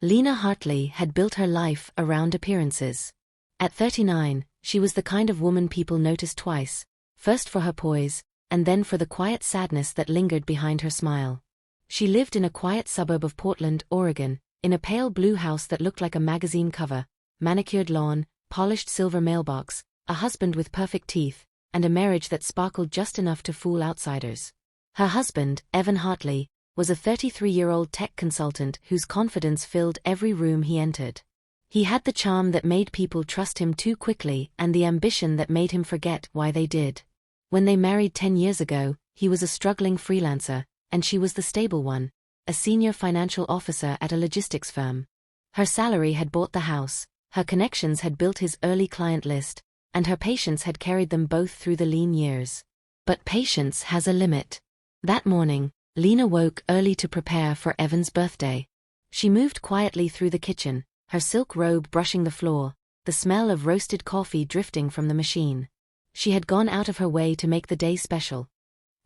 Lena Hartley had built her life around appearances. At 39, she was the kind of woman people noticed twice, first for her poise, and then for the quiet sadness that lingered behind her smile. She lived in a quiet suburb of Portland, Oregon, in a pale blue house that looked like a magazine cover, manicured lawn, polished silver mailbox, a husband with perfect teeth, and a marriage that sparkled just enough to fool outsiders. Her husband, Evan Hartley, was a 33-year-old tech consultant whose confidence filled every room he entered. He had the charm that made people trust him too quickly and the ambition that made him forget why they did. When they married 10 years ago, he was a struggling freelancer, and she was the stable one, a senior financial officer at a logistics firm. Her salary had bought the house, her connections had built his early client list, and her patience had carried them both through the lean years. But patience has a limit. That morning, Lena woke early to prepare for Evan's birthday. She moved quietly through the kitchen, her silk robe brushing the floor, the smell of roasted coffee drifting from the machine. She had gone out of her way to make the day special.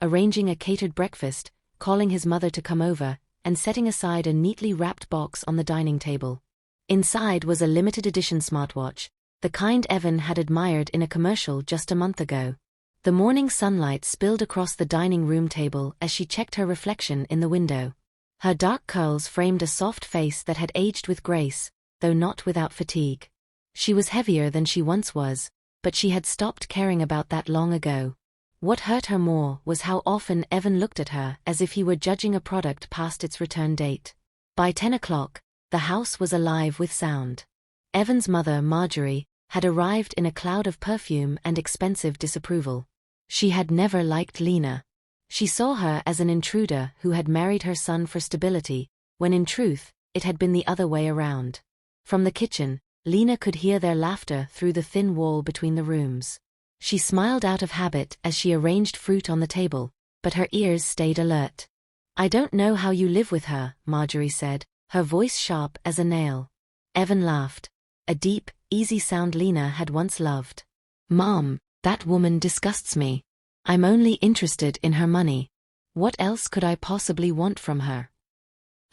Arranging a catered breakfast, calling his mother to come over, and setting aside a neatly wrapped box on the dining table. Inside was a limited edition smartwatch, the kind Evan had admired in a commercial just a month ago. The morning sunlight spilled across the dining room table as she checked her reflection in the window. Her dark curls framed a soft face that had aged with grace, though not without fatigue. She was heavier than she once was, but she had stopped caring about that long ago. What hurt her more was how often Evan looked at her as if he were judging a product past its return date. By 10 o'clock, the house was alive with sound. Evan's mother, Marjorie, had arrived in a cloud of perfume and expensive disapproval. She had never liked Lena. She saw her as an intruder who had married her son for stability, when in truth, it had been the other way around. From the kitchen, Lena could hear their laughter through the thin wall between the rooms. She smiled out of habit as she arranged fruit on the table, but her ears stayed alert. "I don't know how you live with her," Marjorie said, her voice sharp as a nail. Evan laughed. A deep, easy sound Lena had once loved. "Mom, that woman disgusts me. I'm only interested in her money. What else could I possibly want from her?"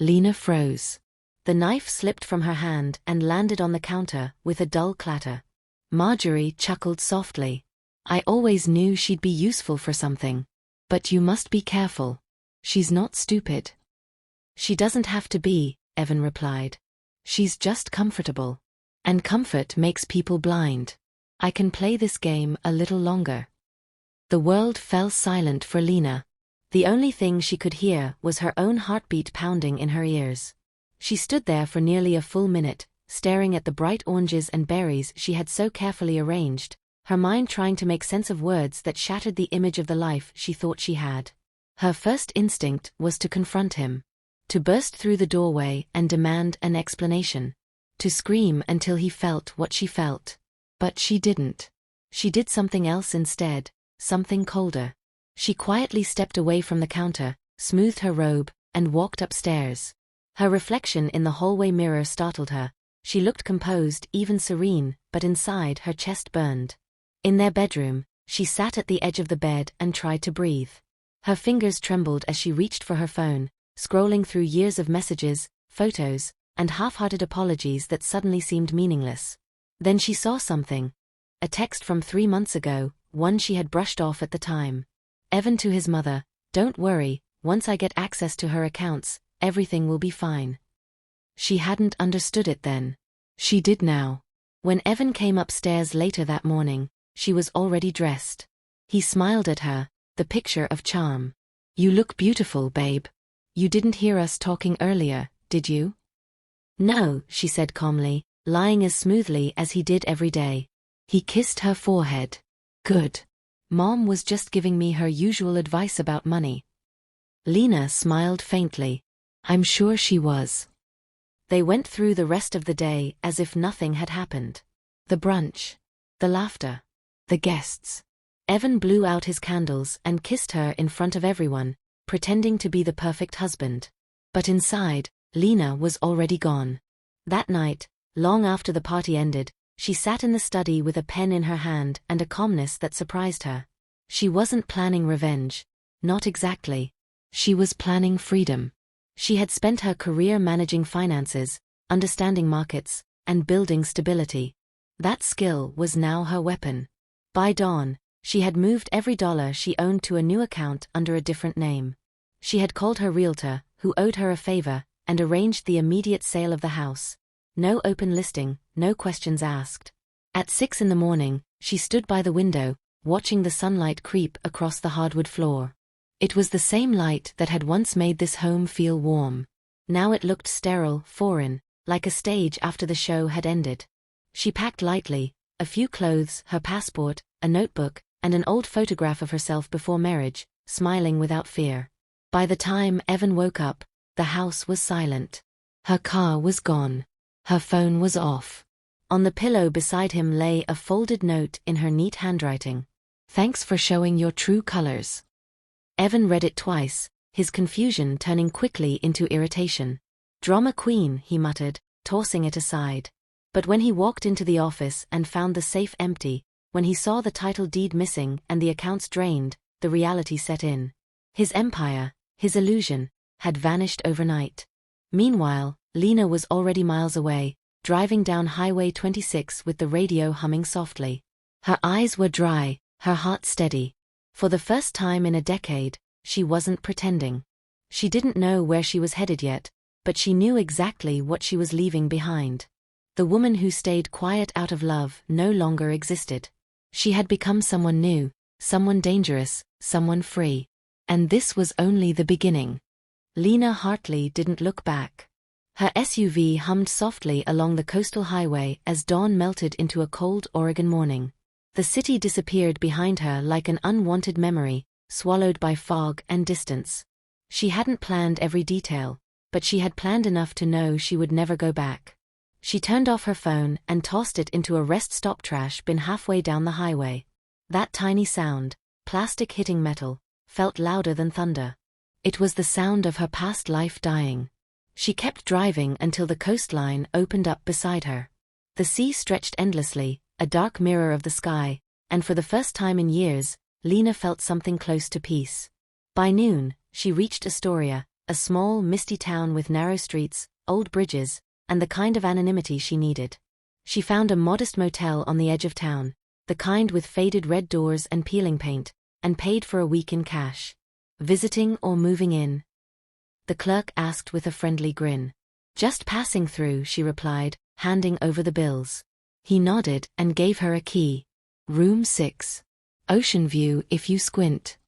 Lena froze. The knife slipped from her hand and landed on the counter with a dull clatter. Marjorie chuckled softly. "I always knew she'd be useful for something. But you must be careful. She's not stupid." "She doesn't have to be," Evan replied. "She's just comfortable. And comfort makes people blind. I can play this game a little longer." The world fell silent for Lena. The only thing she could hear was her own heartbeat pounding in her ears. She stood there for nearly a full minute, staring at the bright oranges and berries she had so carefully arranged, her mind trying to make sense of words that shattered the image of the life she thought she had. Her first instinct was to confront him. To burst through the doorway and demand an explanation. To scream until he felt what she felt. But she didn't. She did something else instead, something colder. She quietly stepped away from the counter, smoothed her robe, and walked upstairs. Her reflection in the hallway mirror startled her. She looked composed, even serene, but inside her chest burned. In their bedroom, she sat at the edge of the bed and tried to breathe. Her fingers trembled as she reached for her phone, scrolling through years of messages, photos, and half-hearted apologies that suddenly seemed meaningless. Then she saw something. A text from 3 months ago, one she had brushed off at the time. Evan to his mother, "Don't worry, once I get access to her accounts, everything will be fine." She hadn't understood it then. She did now. When Evan came upstairs later that morning, she was already dressed. He smiled at her, the picture of charm. "You look beautiful, babe. You didn't hear us talking earlier, did you?" "No," she said calmly, lying as smoothly as he did every day. He kissed her forehead. "Good. Mom was just giving me her usual advice about money." Lena smiled faintly. "I'm sure she was." They went through the rest of the day as if nothing had happened. The brunch. The laughter. The guests. Evan blew out his candles and kissed her in front of everyone, pretending to be the perfect husband. But inside, Lena was already gone. That night, long after the party ended, she sat in the study with a pen in her hand and a calmness that surprised her. She wasn't planning revenge. Not exactly. She was planning freedom. She had spent her career managing finances, understanding markets, and building stability. That skill was now her weapon. By dawn, she had moved every dollar she owned to a new account under a different name. She had called her realtor, who owed her a favor, and arranged the immediate sale of the house. No open listing, no questions asked. At 6 in the morning, she stood by the window, watching the sunlight creep across the hardwood floor. It was the same light that had once made this home feel warm. Now it looked sterile, foreign, like a stage after the show had ended. She packed lightly, a few clothes, her passport, a notebook, and an old photograph of herself before marriage, smiling without fear. By the time Evan woke up, the house was silent. Her car was gone. Her phone was off. On the pillow beside him lay a folded note in her neat handwriting. "Thanks for showing your true colors." Evan read it twice, his confusion turning quickly into irritation. "Drama queen," he muttered, tossing it aside. But when he walked into the office and found the safe empty, when he saw the title deed missing and the accounts drained, the reality set in. His empire, his illusion, had vanished overnight. Meanwhile, Lena was already miles away, driving down Highway 26 with the radio humming softly. Her eyes were dry, her heart steady. For the first time in a decade, she wasn't pretending. She didn't know where she was headed yet, but she knew exactly what she was leaving behind. The woman who stayed quiet out of love no longer existed. She had become someone new, someone dangerous, someone free. And this was only the beginning. Lena Hartley didn't look back. Her SUV hummed softly along the coastal highway as dawn melted into a cold Oregon morning. The city disappeared behind her like an unwanted memory, swallowed by fog and distance. She hadn't planned every detail, but she had planned enough to know she would never go back. She turned off her phone and tossed it into a rest stop trash bin halfway down the highway. That tiny sound, plastic hitting metal, felt louder than thunder. It was the sound of her past life dying. She kept driving until the coastline opened up beside her. The sea stretched endlessly, a dark mirror of the sky, and for the first time in years, Lena felt something close to peace. By noon, she reached Astoria, a small, misty town with narrow streets, old bridges, and the kind of anonymity she needed. She found a modest motel on the edge of town, the kind with faded red doors and peeling paint, and paid for a week in cash. "Visiting or moving in?" the clerk asked with a friendly grin. "Just passing through," she replied, handing over the bills. He nodded and gave her a key. "Room 6. Ocean view if you squint."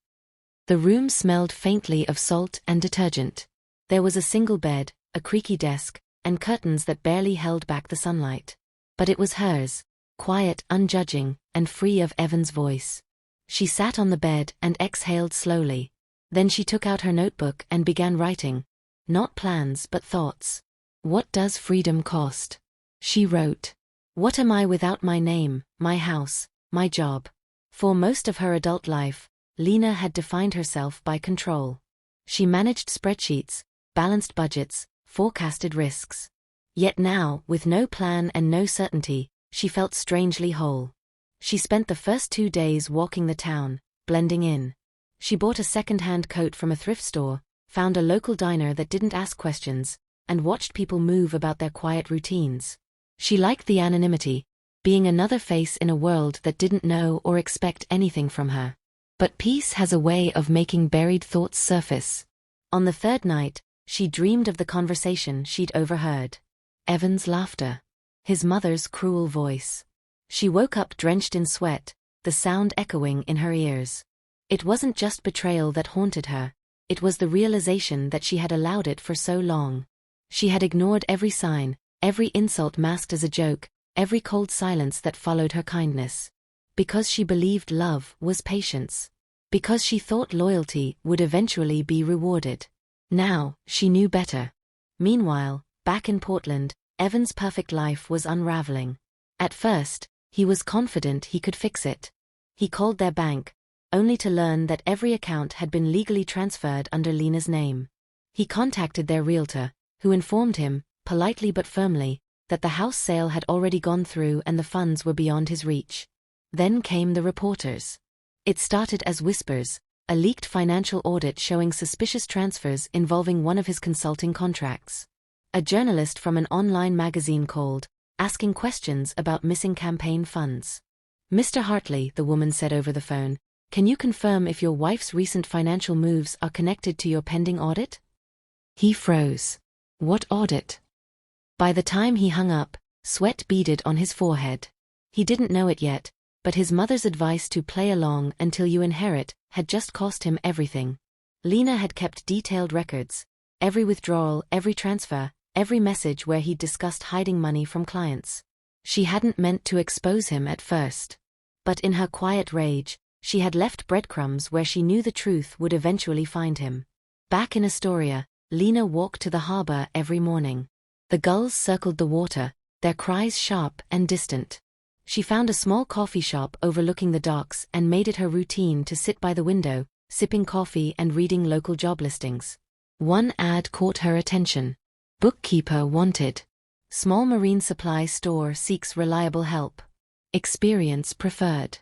The room smelled faintly of salt and detergent. There was a single bed, a creaky desk, and curtains that barely held back the sunlight. But it was hers, quiet, unjudging, and free of Evan's voice. She sat on the bed and exhaled slowly. Then she took out her notebook and began writing. Not plans but thoughts. "What does freedom cost?" she wrote. "What am I without my name, my house, my job?" For most of her adult life, Lena had defined herself by control. She managed spreadsheets, balanced budgets, forecasted risks. Yet now, with no plan and no certainty, she felt strangely whole. She spent the first 2 days walking the town, blending in. She bought a second-hand coat from a thrift store, found a local diner that didn't ask questions, and watched people move about their quiet routines. She liked the anonymity, being another face in a world that didn't know or expect anything from her. But peace has a way of making buried thoughts surface. On the third night, she dreamed of the conversation she'd overheard. Evan's laughter. His mother's cruel voice. She woke up drenched in sweat, the sound echoing in her ears. It wasn't just betrayal that haunted her, it was the realization that she had allowed it for so long. She had ignored every sign, every insult masked as a joke, every cold silence that followed her kindness. Because she believed love was patience. Because she thought loyalty would eventually be rewarded. Now, she knew better. Meanwhile, back in Portland, Evan's perfect life was unraveling. At first, he was confident he could fix it. He called their bank, only to learn that every account had been legally transferred under Lena's name. He contacted their realtor, who informed him, politely but firmly, that the house sale had already gone through and the funds were beyond his reach. Then came the reporters. It started as whispers, a leaked financial audit showing suspicious transfers involving one of his consulting contracts. A journalist from an online magazine called, asking questions about missing campaign funds. "Mr. Hartley," the woman said over the phone, "can you confirm if your wife's recent financial moves are connected to your pending audit?" He froze. What audit? By the time he hung up, sweat beaded on his forehead. He didn't know it yet, but his mother's advice to play along until you inherit had just cost him everything. Lena had kept detailed records. Every withdrawal, every transfer, every message where he'd discussed hiding money from clients. She hadn't meant to expose him at first. But in her quiet rage, she had left breadcrumbs where she knew the truth would eventually find him. Back in Astoria, Lena walked to the harbor every morning. The gulls circled the water, their cries sharp and distant. She found a small coffee shop overlooking the docks and made it her routine to sit by the window, sipping coffee and reading local job listings. One ad caught her attention. Bookkeeper wanted. Small marine supply store seeks reliable help. Experience preferred.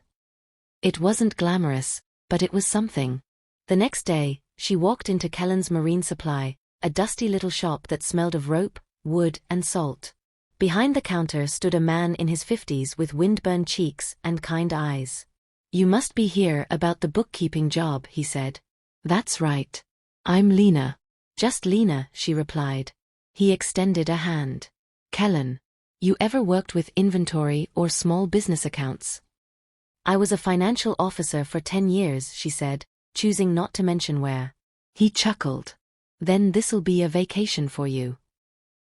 It wasn't glamorous, but it was something. The next day, she walked into Kellen's Marine Supply, a dusty little shop that smelled of rope, wood, and salt. Behind the counter stood a man in his 50s with windburned cheeks and kind eyes. "You must be here about the bookkeeping job," he said. "That's right. I'm Lena." "Just Lena," she replied. He extended a hand. "Kellen, you ever worked with inventory or small business accounts?" "I was a financial officer for 10 years," she said, choosing not to mention where. He chuckled. "Then this'll be a vacation for you."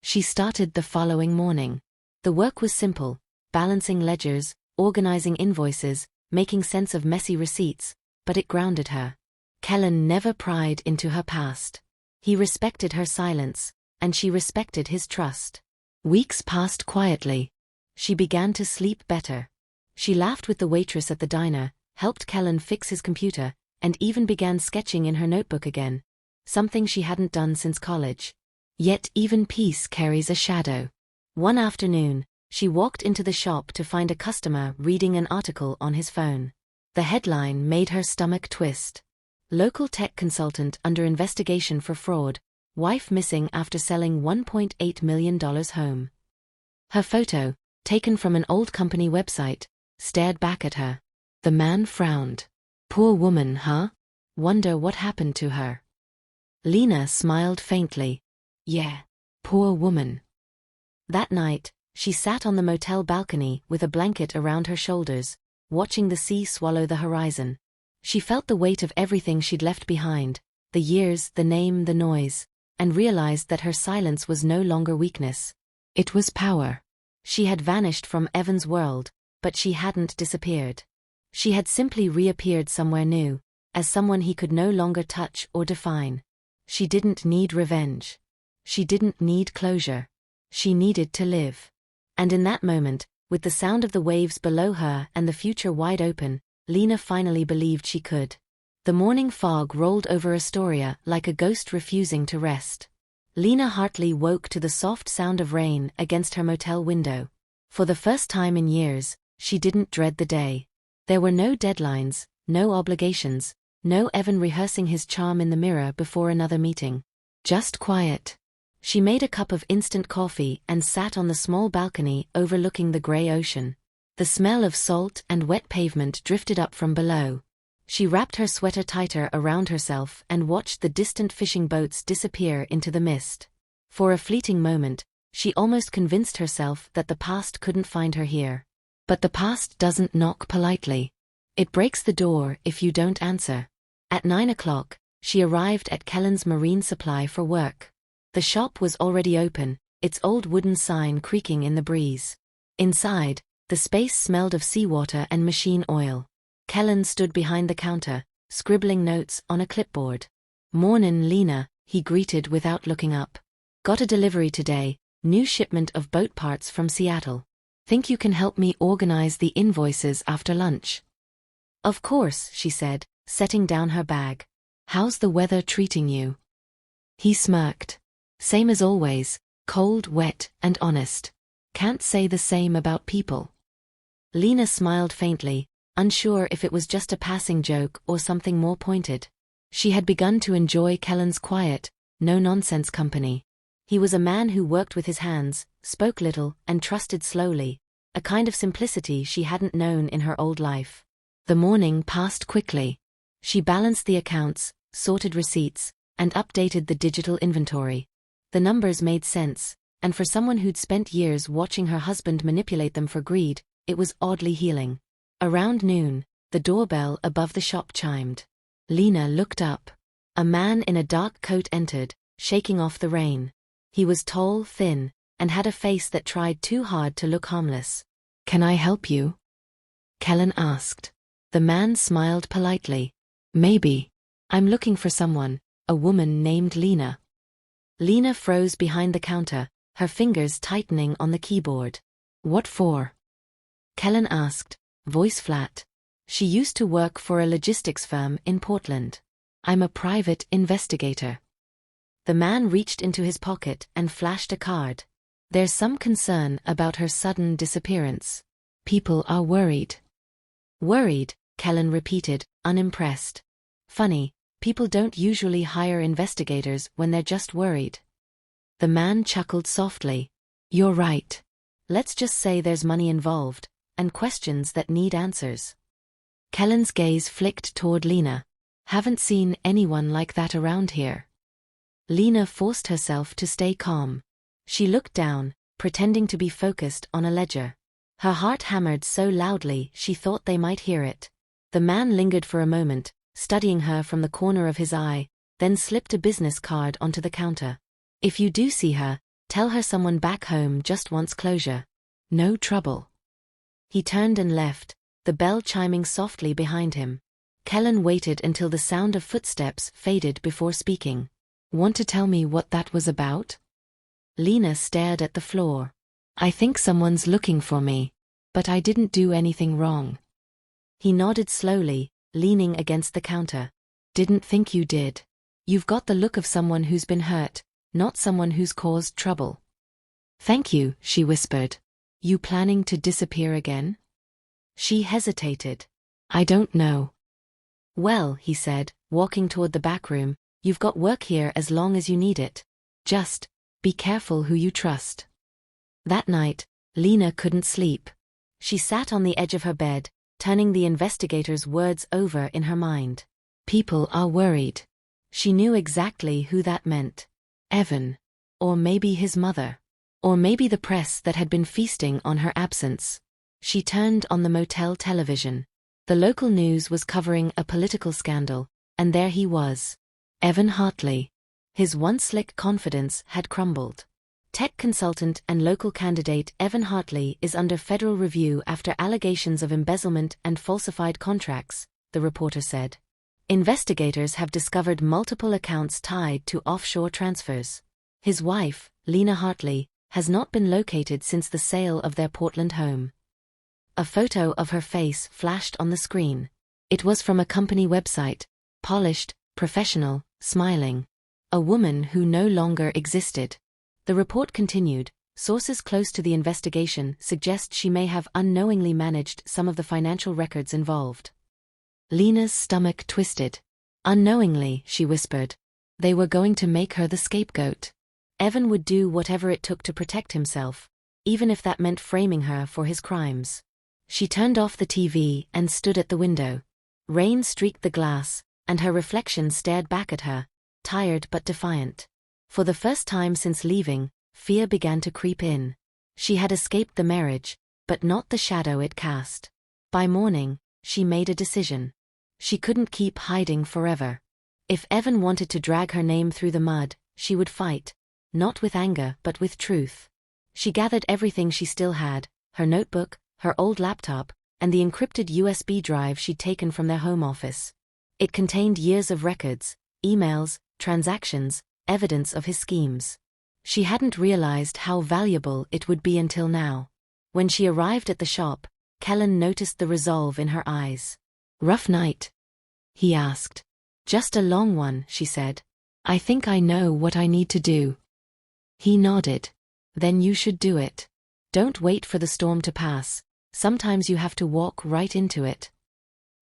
She started the following morning. The work was simple, balancing ledgers, organizing invoices, making sense of messy receipts, but it grounded her. Kellen never pried into her past. He respected her silence, and she respected his trust. Weeks passed quietly. She began to sleep better. She laughed with the waitress at the diner, helped Kellen fix his computer, and even began sketching in her notebook again, something she hadn't done since college. Yet even peace carries a shadow. One afternoon, she walked into the shop to find a customer reading an article on his phone. The headline made her stomach twist. "Local tech consultant under investigation for fraud, wife missing after selling $1.8 million home." Her photo, taken from an old company website, stared back at her. The man frowned. "Poor woman, huh? Wonder what happened to her." Lena smiled faintly. "Yeah, poor woman." That night, she sat on the motel balcony with a blanket around her shoulders, watching the sea swallow the horizon. She felt the weight of everything she'd left behind, the years, the name, the noise, and realized that her silence was no longer weakness. It was power. She had vanished from Evan's world, but she hadn't disappeared. She had simply reappeared somewhere new, as someone he could no longer touch or define. She didn't need revenge. She didn't need closure. She needed to live. And in that moment, with the sound of the waves below her and the future wide open, Lena finally believed she could. The morning fog rolled over Astoria like a ghost refusing to rest. Lena Hartley woke to the soft sound of rain against her motel window. For the first time in years, she didn't dread the day. There were no deadlines, no obligations, no Evan rehearsing his charm in the mirror before another meeting. Just quiet. She made a cup of instant coffee and sat on the small balcony overlooking the gray ocean. The smell of salt and wet pavement drifted up from below. She wrapped her sweater tighter around herself and watched the distant fishing boats disappear into the mist. For a fleeting moment, she almost convinced herself that the past couldn't find her here. But the past doesn't knock politely. It breaks the door if you don't answer. At 9 o'clock, she arrived at Kellen's Marine Supply for work. The shop was already open, its old wooden sign creaking in the breeze. Inside, the space smelled of seawater and machine oil. Kellen stood behind the counter, scribbling notes on a clipboard. "Mornin', Lena," he greeted without looking up. "Got a delivery today, new shipment of boat parts from Seattle. Think you can help me organize the invoices after lunch?" "Of course," she said, setting down her bag. "How's the weather treating you?" He smirked. "Same as always, cold, wet, and honest. Can't say the same about people." Lena smiled faintly, unsure if it was just a passing joke or something more pointed. She had begun to enjoy Kellen's quiet, no-nonsense company. He was a man who worked with his hands, spoke little, and trusted slowly, a kind of simplicity she hadn't known in her old life. The morning passed quickly. She balanced the accounts, sorted receipts, and updated the digital inventory. The numbers made sense, and for someone who'd spent years watching her husband manipulate them for greed, it was oddly healing. Around noon, the doorbell above the shop chimed. Lena looked up. A man in a dark coat entered, shaking off the rain. He was tall, thin, and had a face that tried too hard to look harmless. "Can I help you?" Kellen asked. The man smiled politely. "Maybe. I'm looking for someone, a woman named Lena." Lena froze behind the counter, her fingers tightening on the keyboard. "What for?" Kellen asked, voice flat. She used to work for a logistics firm in Portland. "I'm a private investigator." The man reached into his pocket and flashed a card. "There's some concern about her sudden disappearance. People are worried." "Worried," Kellen repeated, unimpressed. "Funny, people don't usually hire investigators when they're just worried." The man chuckled softly. "You're right. Let's just say there's money involved, and questions that need answers." Kellen's gaze flicked toward Lena. "Haven't seen anyone like that around here." Lena forced herself to stay calm. She looked down, pretending to be focused on a ledger. Her heart hammered so loudly she thought they might hear it. The man lingered for a moment, studying her from the corner of his eye, then slipped a business card onto the counter. "If you do see her, tell her someone back home just wants closure. No trouble." He turned and left, the bell chiming softly behind him. Kellen waited until the sound of footsteps faded before speaking. "Want to tell me what that was about?" Lena stared at the floor. "I think someone's looking for me, but I didn't do anything wrong." He nodded slowly, leaning against the counter. "Didn't think you did. You've got the look of someone who's been hurt, not someone who's caused trouble." "Thank you," she whispered. "You planning to disappear again?" She hesitated. "I don't know." "Well," he said, walking toward the back room, "you've got work here as long as you need it. Just be careful who you trust." That night, Lena couldn't sleep. She sat on the edge of her bed, turning the investigator's words over in her mind. "People are worried." She knew exactly who that meant. Evan. Or maybe his mother. Or maybe the press that had been feasting on her absence. She turned on the motel television. The local news was covering a political scandal, and there he was. Evan Hartley. His once slick confidence had crumbled. Tech consultant and local candidate Evan Hartley is under federal review after allegations of embezzlement and falsified contracts, the reporter said. Investigators have discovered multiple accounts tied to offshore transfers. His wife, Lena Hartley, has not been located since the sale of their Portland home. A photo of her face flashed on the screen. It was from a company website, polished, professional, smiling. A woman who no longer existed. The report continued. Sources close to the investigation suggest she may have unknowingly managed some of the financial records involved. Lena's stomach twisted. "Unknowingly," she whispered. "They were going to make her the scapegoat. Evan would do whatever it took to protect himself, even if that meant framing her for his crimes." She turned off the TV and stood at the window. Rain streaked the glass, and her reflection stared back at her, tired but defiant. For the first time since leaving, fear began to creep in. She had escaped the marriage, but not the shadow it cast. By morning, she made a decision. She couldn't keep hiding forever. If Evan wanted to drag her name through the mud, she would fight, not with anger but with truth. She gathered everything she still had, her notebook, her old laptop, and the encrypted USB drive she'd taken from their home office. It contained years of records, emails, transactions, evidence of his schemes. She hadn't realized how valuable it would be until now. When she arrived at the shop, Kellen noticed the resolve in her eyes. "Rough night?" he asked. "Just a long one," she said. "I think I know what I need to do." He nodded. "Then you should do it. Don't wait for the storm to pass. Sometimes you have to walk right into it."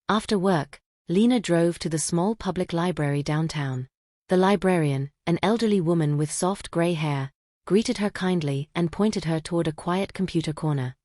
After work, Lena drove to the small public library downtown. The librarian, an elderly woman with soft gray hair, greeted her kindly and pointed her toward a quiet computer corner.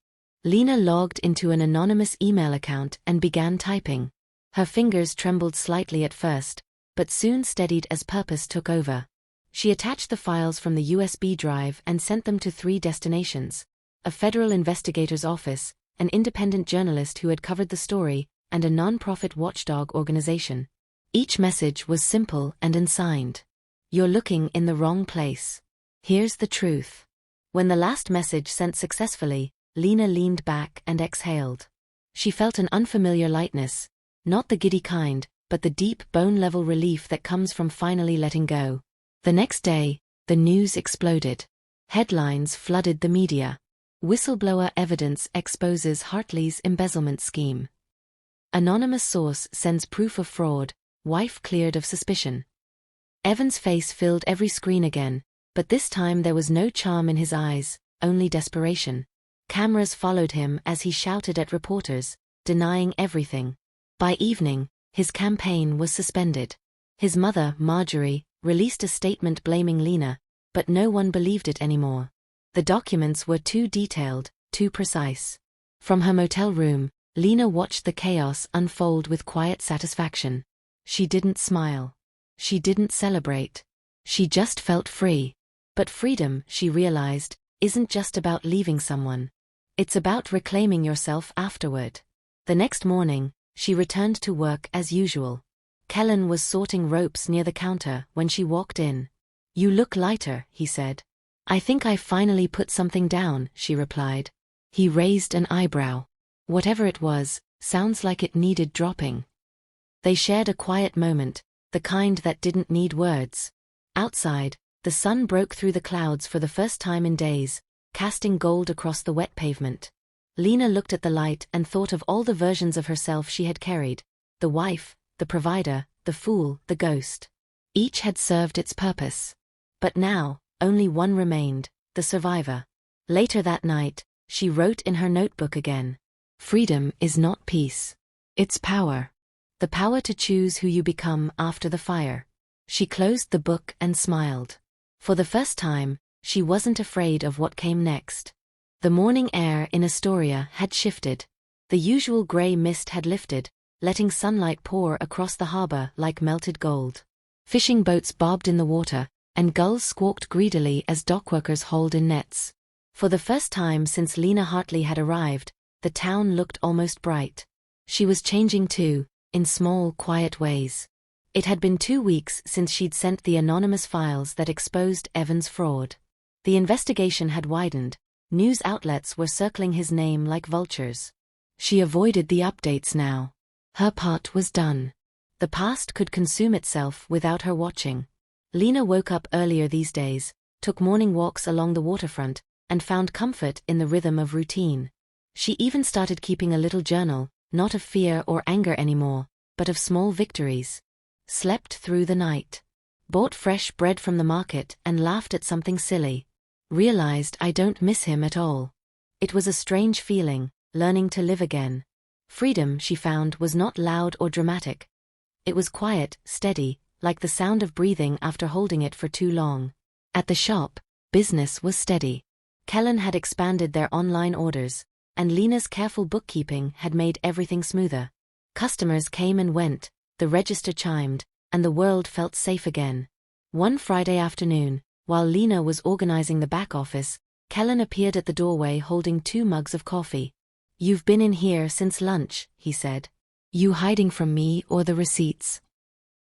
Lena logged into an anonymous email account and began typing. Her fingers trembled slightly at first, but soon steadied as purpose took over. She attached the files from the USB drive and sent them to 3 destinations: a federal investigator's office, an independent journalist who had covered the story, and a non-profit watchdog organization. Each message was simple and unsigned. "You're looking in the wrong place. Here's the truth." When the last message sent successfully, Lena leaned back and exhaled. She felt an unfamiliar lightness, not the giddy kind, but the deep bone-level relief that comes from finally letting go. The next day, the news exploded. Headlines flooded the media. Whistleblower evidence exposes Hartley's embezzlement scheme. Anonymous source sends proof of fraud, wife cleared of suspicion. Evan's face filled every screen again, but this time there was no charm in his eyes, only desperation. Cameras followed him as he shouted at reporters, denying everything. By evening, his campaign was suspended. His mother, Marjorie, released a statement blaming Lena, but no one believed it anymore. The documents were too detailed, too precise. From her motel room, Lena watched the chaos unfold with quiet satisfaction. She didn't smile. She didn't celebrate. She just felt free. But freedom, she realized, isn't just about leaving someone. It's about reclaiming yourself afterward. The next morning, she returned to work as usual. Kellen was sorting ropes near the counter when she walked in. "You look lighter," he said. "I think I finally put something down," she replied. He raised an eyebrow. Whatever it was, sounds like it needed dropping. They shared a quiet moment, the kind that didn't need words. Outside, the sun broke through the clouds for the first time in days, casting gold across the wet pavement. Lena looked at the light and thought of all the versions of herself she had carried: the wife, the provider, the fool, the ghost. Each had served its purpose. But now, only one remained, the survivor. Later that night, she wrote in her notebook again. "Freedom is not peace. It's power. The power to choose who you become after the fire." She closed the book and smiled. For the first time, she wasn't afraid of what came next. The morning air in Astoria had shifted. The usual gray mist had lifted, letting sunlight pour across the harbor like melted gold. Fishing boats bobbed in the water, and gulls squawked greedily as dockworkers hauled in nets. For the first time since Lena Hartley had arrived, the town looked almost bright. She was changing too, in small, quiet ways. It had been 2 weeks since she'd sent the anonymous files that exposed Evan's fraud. The investigation had widened. News outlets were circling his name like vultures. She avoided the updates now. Her part was done. The past could consume itself without her watching. Lena woke up earlier these days, took morning walks along the waterfront, and found comfort in the rhythm of routine. She even started keeping a little journal, not of fear or anger anymore, but of small victories. Slept through the night. Bought fresh bread from the market and laughed at something silly. Realized I don't miss him at all. It was a strange feeling, learning to live again. Freedom, she found, was not loud or dramatic. It was quiet, steady, like the sound of breathing after holding it for too long. At the shop, business was steady. Kellen had expanded their online orders, and Lena's careful bookkeeping had made everything smoother. Customers came and went, the register chimed, and the world felt safe again. One Friday afternoon, while Lena was organizing the back office, Kellen appeared at the doorway holding 2 mugs of coffee. "You've been in here since lunch," he said. "You hiding from me or the receipts?"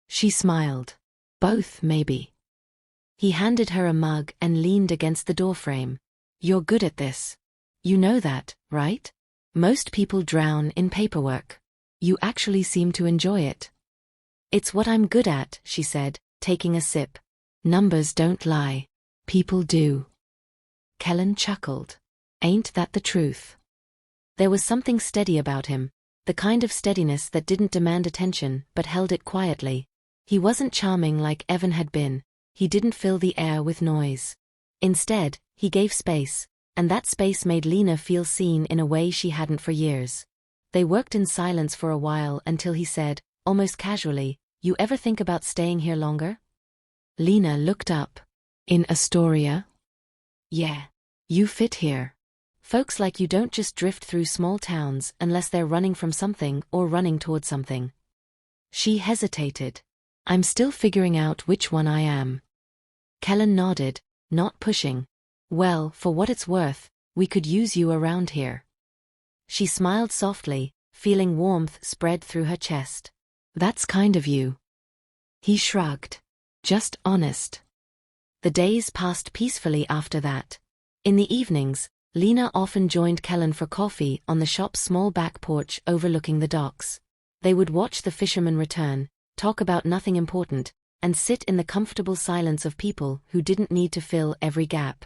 She smiled. "Both, maybe." He handed her a mug and leaned against the doorframe. "You're good at this. You know that, right? Most people drown in paperwork. You actually seem to enjoy it." "It's what I'm good at," she said, taking a sip. "Numbers don't lie. People do." Kellen chuckled. "Ain't that the truth?" There was something steady about him, the kind of steadiness that didn't demand attention but held it quietly. He wasn't charming like Evan had been. He didn't fill the air with noise. Instead, he gave space, and that space made Lena feel seen in a way she hadn't for years. They worked in silence for a while until he said, almost casually, "You ever think about staying here longer?" Lena looked up. "In Astoria?" Yeah. You fit here. Folks like you don't just drift through small towns unless they're running from something or running toward something. She hesitated. I'm still figuring out which one I am. Kellen nodded, not pushing. Well, for what it's worth, we could use you around here. She smiled softly, feeling warmth spread through her chest. That's kind of you. He shrugged. Just honest. The days passed peacefully after that. In the evenings, Lena often joined Kellen for coffee on the shop's small back porch overlooking the docks. They would watch the fishermen return, talk about nothing important, and sit in the comfortable silence of people who didn't need to fill every gap.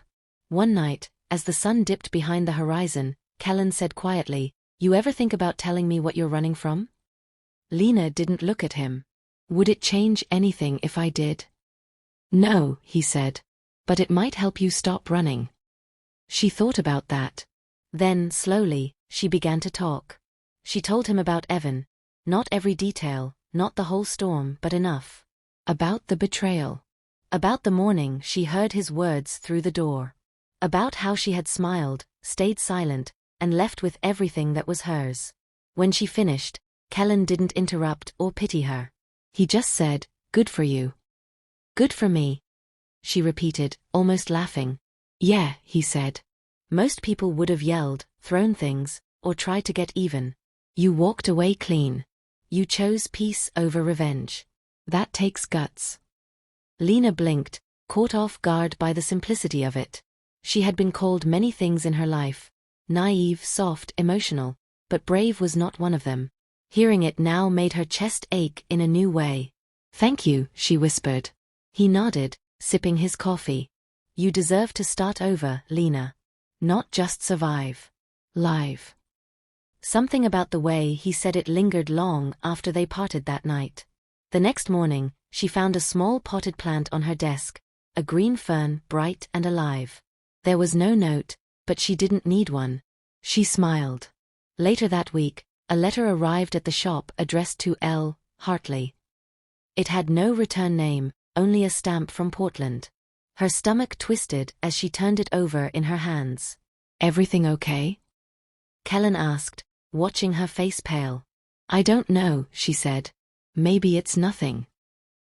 One night, as the sun dipped behind the horizon, Kellen said quietly, "You ever think about telling me what you're running from?" Lena didn't look at him. Would it change anything if I did? No, he said. But it might help you stop running. She thought about that. Then, slowly, she began to talk. She told him about Evan. Not every detail, not the whole storm, but enough. About the betrayal. About the morning she heard his words through the door. About how she had smiled, stayed silent, and left with everything that was hers. When she finished, Kellen didn't interrupt or pity her. He just said, "Good for you." "Good for me," she repeated, almost laughing. "Yeah," he said. Most people would have yelled, thrown things, or tried to get even. You walked away clean. You chose peace over revenge. That takes guts. Lena blinked, caught off guard by the simplicity of it. She had been called many things in her life. Naive, soft, emotional. But brave was not one of them. Hearing it now made her chest ache in a new way. "Thank you," she whispered. He nodded, sipping his coffee. "You deserve to start over, Lena. Not just survive. Live." Something about the way he said it lingered long after they parted that night. The next morning, she found a small potted plant on her desk, a green fern, bright and alive. There was no note, but she didn't need one. She smiled. Later that week, a letter arrived at the shop addressed to L. Hartley. It had no return name, only a stamp from Portland. Her stomach twisted as she turned it over in her hands. "Everything okay?" Kellen asked, watching her face pale. "I don't know," she said. "Maybe it's nothing."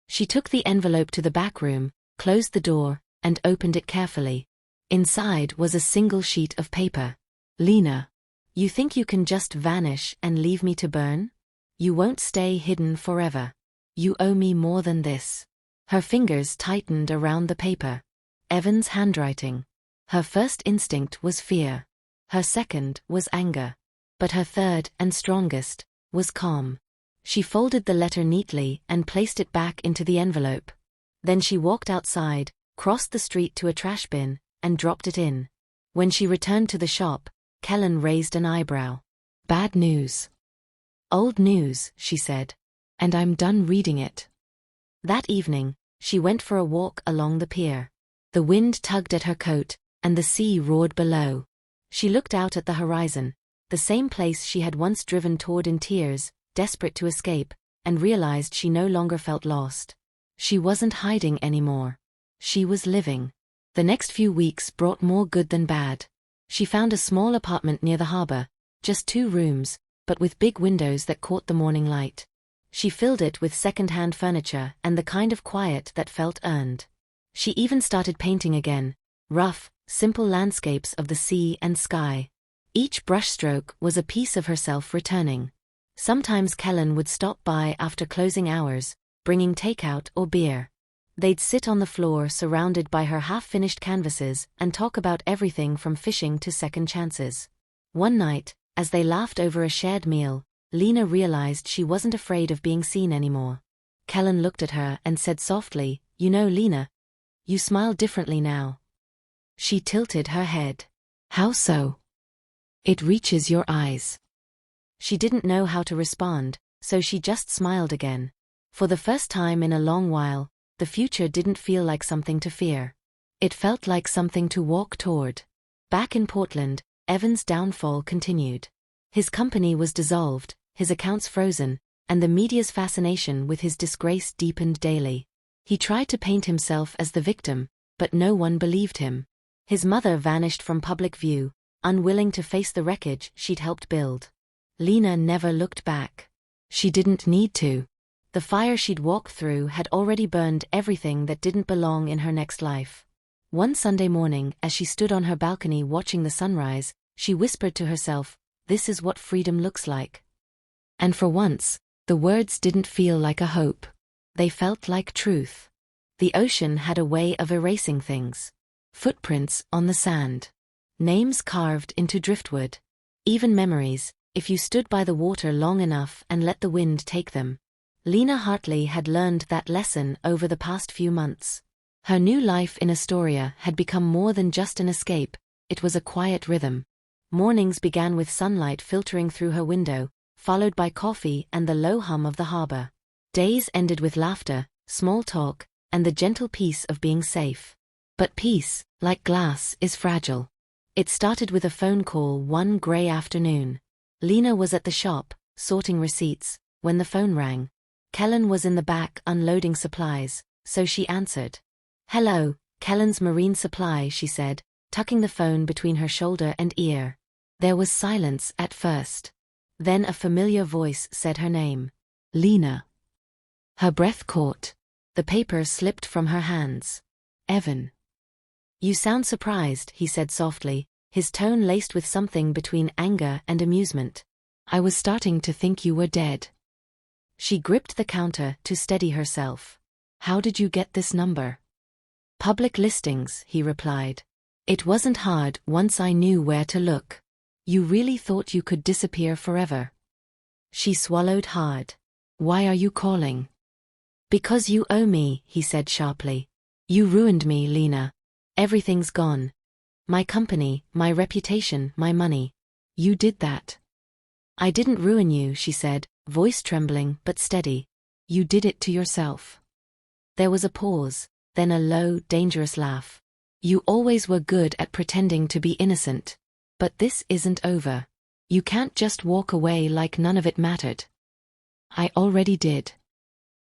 She took the envelope to the back room, closed the door, and opened it carefully. Inside was a single sheet of paper. "Lena, you think you can just vanish and leave me to burn? You won't stay hidden forever. You owe me more than this." Her fingers tightened around the paper. Evan's handwriting. Her first instinct was fear. Her second was anger. But her third, and strongest, was calm. She folded the letter neatly and placed it back into the envelope. Then she walked outside, crossed the street to a trash bin, and dropped it in. When she returned to the shop, Kellen raised an eyebrow. "Bad news." "Old news," she said. "And I'm done reading it." That evening, she went for a walk along the pier. The wind tugged at her coat, and the sea roared below. She looked out at the horizon, the same place she had once driven toward in tears, desperate to escape, and realized she no longer felt lost. She wasn't hiding anymore. She was living. The next few weeks brought more good than bad. She found a small apartment near the harbor, just 2 rooms, but with big windows that caught the morning light. She filled it with second-hand furniture and the kind of quiet that felt earned. She even started painting again, rough, simple landscapes of the sea and sky. Each brushstroke was a piece of herself returning. Sometimes Kellen would stop by after closing hours, bringing takeout or beer. They'd sit on the floor surrounded by her half-finished canvases and talk about everything from fishing to second chances. One night, as they laughed over a shared meal, Lena realized she wasn't afraid of being seen anymore. Kellen looked at her and said softly, "You know, Lena, you smile differently now." She tilted her head. "How so?" "It reaches your eyes." She didn't know how to respond, so she just smiled again. For the first time in a long while, the future didn't feel like something to fear. It felt like something to walk toward. Back in Portland, Evan's downfall continued. His company was dissolved, his accounts frozen, and the media's fascination with his disgrace deepened daily. He tried to paint himself as the victim, but no one believed him. His mother vanished from public view, unwilling to face the wreckage she'd helped build. Lena never looked back. She didn't need to. The fire she'd walked through had already burned everything that didn't belong in her next life. One Sunday morning, as she stood on her balcony watching the sunrise, she whispered to herself, "This is what freedom looks like." And for once, the words didn't feel like a hope. They felt like truth. The ocean had a way of erasing things. Footprints on the sand. Names carved into driftwood. Even memories, if you stood by the water long enough and let the wind take them. Lena Hartley had learned that lesson over the past few months. Her new life in Astoria had become more than just an escape, it was a quiet rhythm. Mornings began with sunlight filtering through her window, followed by coffee and the low hum of the harbor. Days ended with laughter, small talk, and the gentle peace of being safe. But peace, like glass, is fragile. It started with a phone call one gray afternoon. Lena was at the shop, sorting receipts, when the phone rang. Kellen was in the back unloading supplies, so she answered. "Hello, Kellen's Marine Supply," she said, tucking the phone between her shoulder and ear. There was silence at first. Then a familiar voice said her name. "Lena." Her breath caught. The paper slipped from her hands. "Evan." "You sound surprised," he said softly, his tone laced with something between anger and amusement. "I was starting to think you were dead." She gripped the counter to steady herself. "How did you get this number?" "Public listings," he replied. "It wasn't hard once I knew where to look." "You really thought you could disappear forever?" She swallowed hard. "Why are you calling?" "Because you owe me," he said sharply. "You ruined me, Lena. Everything's gone. My company, my reputation, my money. You did that." "I didn't ruin you," she said, voice trembling but steady. "You did it to yourself." There was a pause, then a low, dangerous laugh. "You always were good at pretending to be innocent. But this isn't over. You can't just walk away like none of it mattered." "I already did."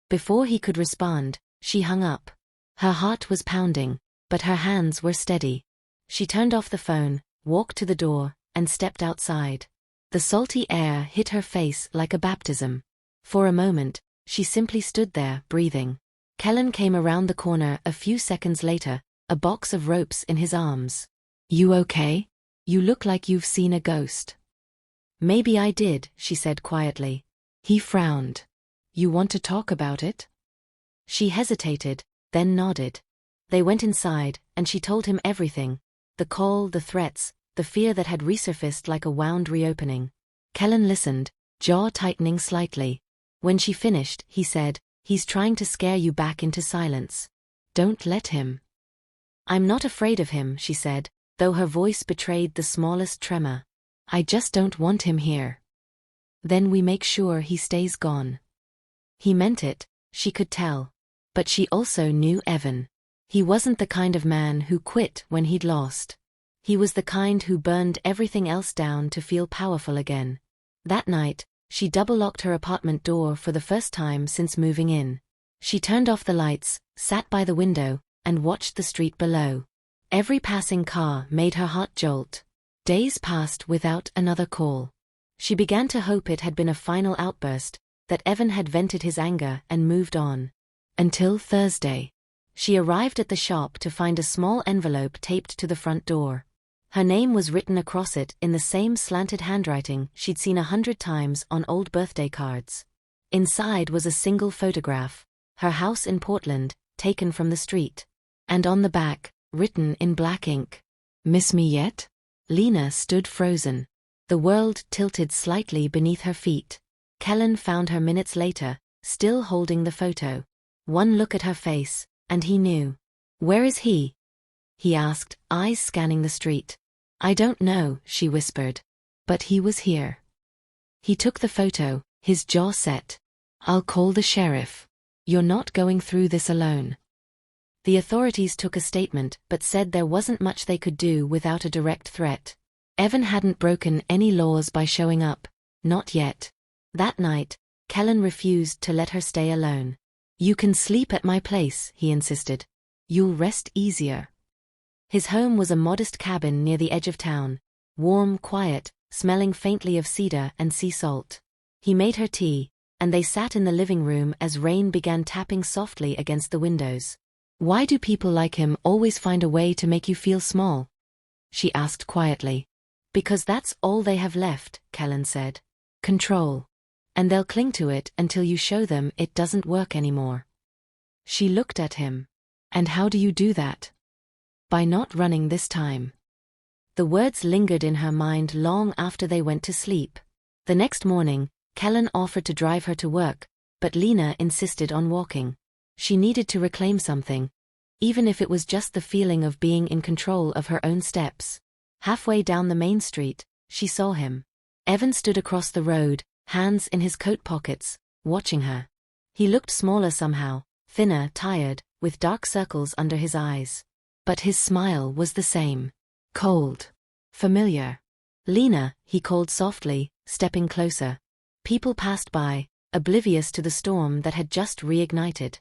Before he could respond, she hung up. Her heart was pounding, but her hands were steady. She turned off the phone, walked to the door, and stepped outside. The salty air hit her face like a baptism. For a moment, she simply stood there, breathing. Kellen came around the corner a few seconds later, a box of ropes in his arms. "You okay? You look like you've seen a ghost." "Maybe I did," she said quietly. He frowned. "You want to talk about it?" She hesitated, then nodded. They went inside, and she told him everything. The call, the threats, the fear that had resurfaced like a wound reopening. Kellen listened, jaw tightening slightly. When she finished, he said, "He's trying to scare you back into silence. Don't let him." "I'm not afraid of him," she said, though her voice betrayed the smallest tremor. "I just don't want him here." "Then we make sure he stays gone." He meant it, she could tell. But she also knew Evan. He wasn't the kind of man who quit when he'd lost. He was the kind who burned everything else down to feel powerful again. That night, she double-locked her apartment door for the first time since moving in. She turned off the lights, sat by the window, and watched the street below. Every passing car made her heart jolt. Days passed without another call. She began to hope it had been a final outburst, that Evan had vented his anger and moved on. Until Thursday. She arrived at the shop to find a small envelope taped to the front door. Her name was written across it in the same slanted handwriting she'd seen 100 times on old birthday cards. Inside was a single photograph, her house in Portland, taken from the street. And on the back, written in black ink, "Miss me yet?" Lena stood frozen. The world tilted slightly beneath her feet. Kellen found her minutes later, still holding the photo. One look at her face, and he knew. "Where is he?" he asked, eyes scanning the street. "I don't know," she whispered. "But he was here." He took the photo, his jaw set. "I'll call the sheriff. You're not going through this alone." The authorities took a statement but said there wasn't much they could do without a direct threat. Evan hadn't broken any laws by showing up. Not yet. That night, Kellen refused to let her stay alone. "You can sleep at my place," he insisted. "You'll rest easier." His home was a modest cabin near the edge of town, warm, quiet, smelling faintly of cedar and sea salt. He made her tea, and they sat in the living room as rain began tapping softly against the windows. "Why do people like him always find a way to make you feel small?" she asked quietly. "Because that's all they have left," Kellen said. "Control. And they'll cling to it until you show them it doesn't work anymore." She looked at him. "And how do you do that?" "By not running this time." The words lingered in her mind long after they went to sleep. The next morning, Kellen offered to drive her to work, but Lena insisted on walking. She needed to reclaim something, even if it was just the feeling of being in control of her own steps. Halfway down the main street, she saw him. Evan stood across the road, hands in his coat pockets, watching her. He looked smaller somehow, thinner, tired, with dark circles under his eyes. But his smile was the same. Cold. Familiar. "Lena," he called softly, stepping closer. People passed by, oblivious to the storm that had just reignited.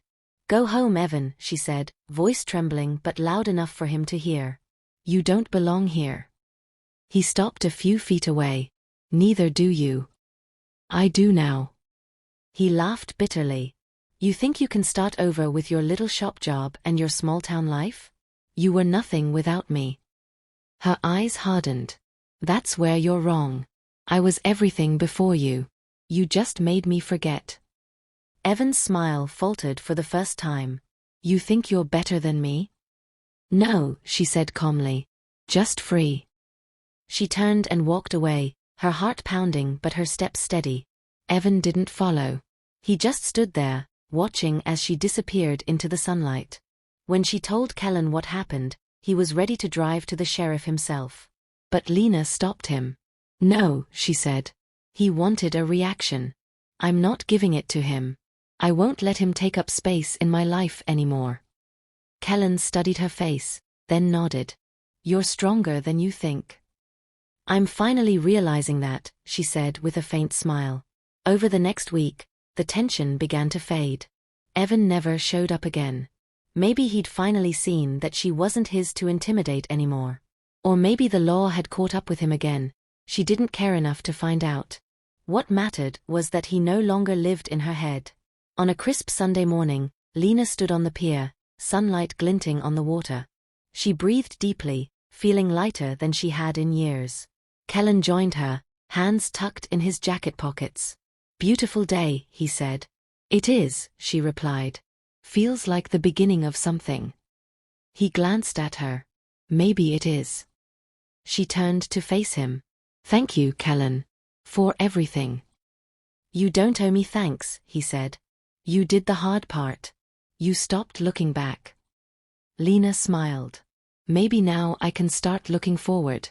"Go home, Evan," she said, voice trembling but loud enough for him to hear. "You don't belong here." He stopped a few feet away. "Neither do you." "I do now." He laughed bitterly. "You think you can start over with your little shop job and your small-town life? You were nothing without me." Her eyes hardened. "That's where you're wrong. I was everything before you. You just made me forget." Evan's smile faltered for the first time. "You think you're better than me?" "No," she said calmly. "Just free." She turned and walked away, her heart pounding but her steps steady. Evan didn't follow. He just stood there, watching as she disappeared into the sunlight. When she told Kellen what happened, he was ready to drive to the sheriff himself. But Lena stopped him. "No," she said. "He wanted a reaction. I'm not giving it to him. I won't let him take up space in my life anymore." Kellen studied her face, then nodded. "You're stronger than you think." "I'm finally realizing that," she said with a faint smile. Over the next week, the tension began to fade. Evan never showed up again. Maybe he'd finally seen that she wasn't his to intimidate anymore. Or maybe the law had caught up with him again. She didn't care enough to find out. What mattered was that he no longer lived in her head. On a crisp Sunday morning, Lena stood on the pier, sunlight glinting on the water. She breathed deeply, feeling lighter than she had in years. Kellen joined her, hands tucked in his jacket pockets. "Beautiful day," he said. "It is," she replied. "Feels like the beginning of something." He glanced at her. "Maybe it is." She turned to face him. "Thank you, Kellen. For everything." "You don't owe me thanks," he said. "You did the hard part. You stopped looking back." Lena smiled. "Maybe now I can start looking forward."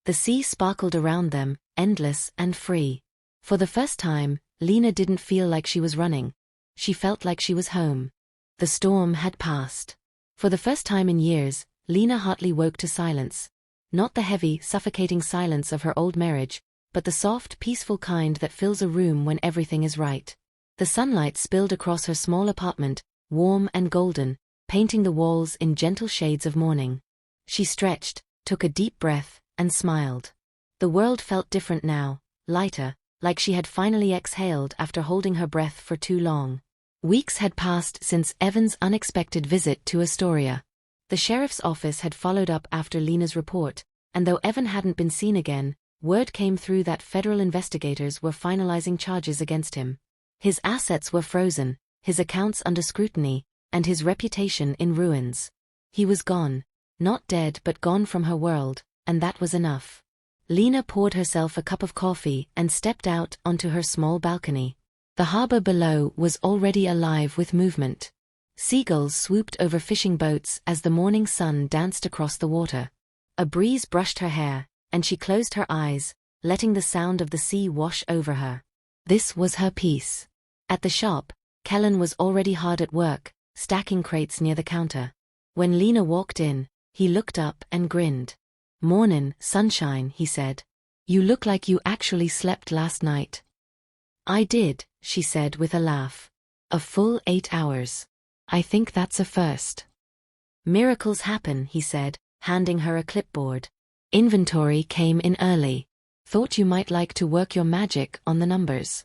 The sea sparkled around them, endless and free. For the first time, Lena didn't feel like she was running. She felt like she was home. The storm had passed. For the first time in years, Lena Hartley woke to silence. Not the heavy, suffocating silence of her old marriage, but the soft, peaceful kind that fills a room when everything is right. The sunlight spilled across her small apartment, warm and golden, painting the walls in gentle shades of morning. She stretched, took a deep breath, and smiled. The world felt different now, lighter, like she had finally exhaled after holding her breath for too long. Weeks had passed since Evan's unexpected visit to Astoria. The sheriff's office had followed up after Lena's report, and though Evan hadn't been seen again, word came through that federal investigators were finalizing charges against him. His assets were frozen, his accounts under scrutiny, and his reputation in ruins. He was gone, not dead but gone from her world, and that was enough. Lena poured herself a cup of coffee and stepped out onto her small balcony. The harbor below was already alive with movement. Seagulls swooped over fishing boats as the morning sun danced across the water. A breeze brushed her hair, and she closed her eyes, letting the sound of the sea wash over her. This was her peace. At the shop, Kellen was already hard at work, stacking crates near the counter. When Lena walked in, he looked up and grinned. "Mornin', sunshine," he said. "You look like you actually slept last night." "I did," she said with a laugh. "A full 8 hours. I think that's a first." "Miracles happen," he said, handing her a clipboard. Inventory came in early. Thought you might like to work your magic on the numbers.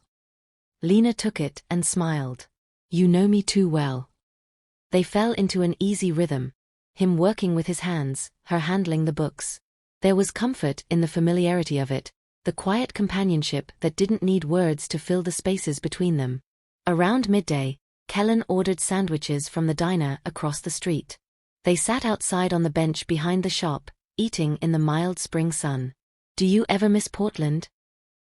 Lena took it and smiled. You know me too well. They fell into an easy rhythm. Him working with his hands, her handling the books. There was comfort in the familiarity of it, the quiet companionship that didn't need words to fill the spaces between them. Around midday, Kellen ordered sandwiches from the diner across the street. They sat outside on the bench behind the shop, eating in the mild spring sun. Do you ever miss Portland?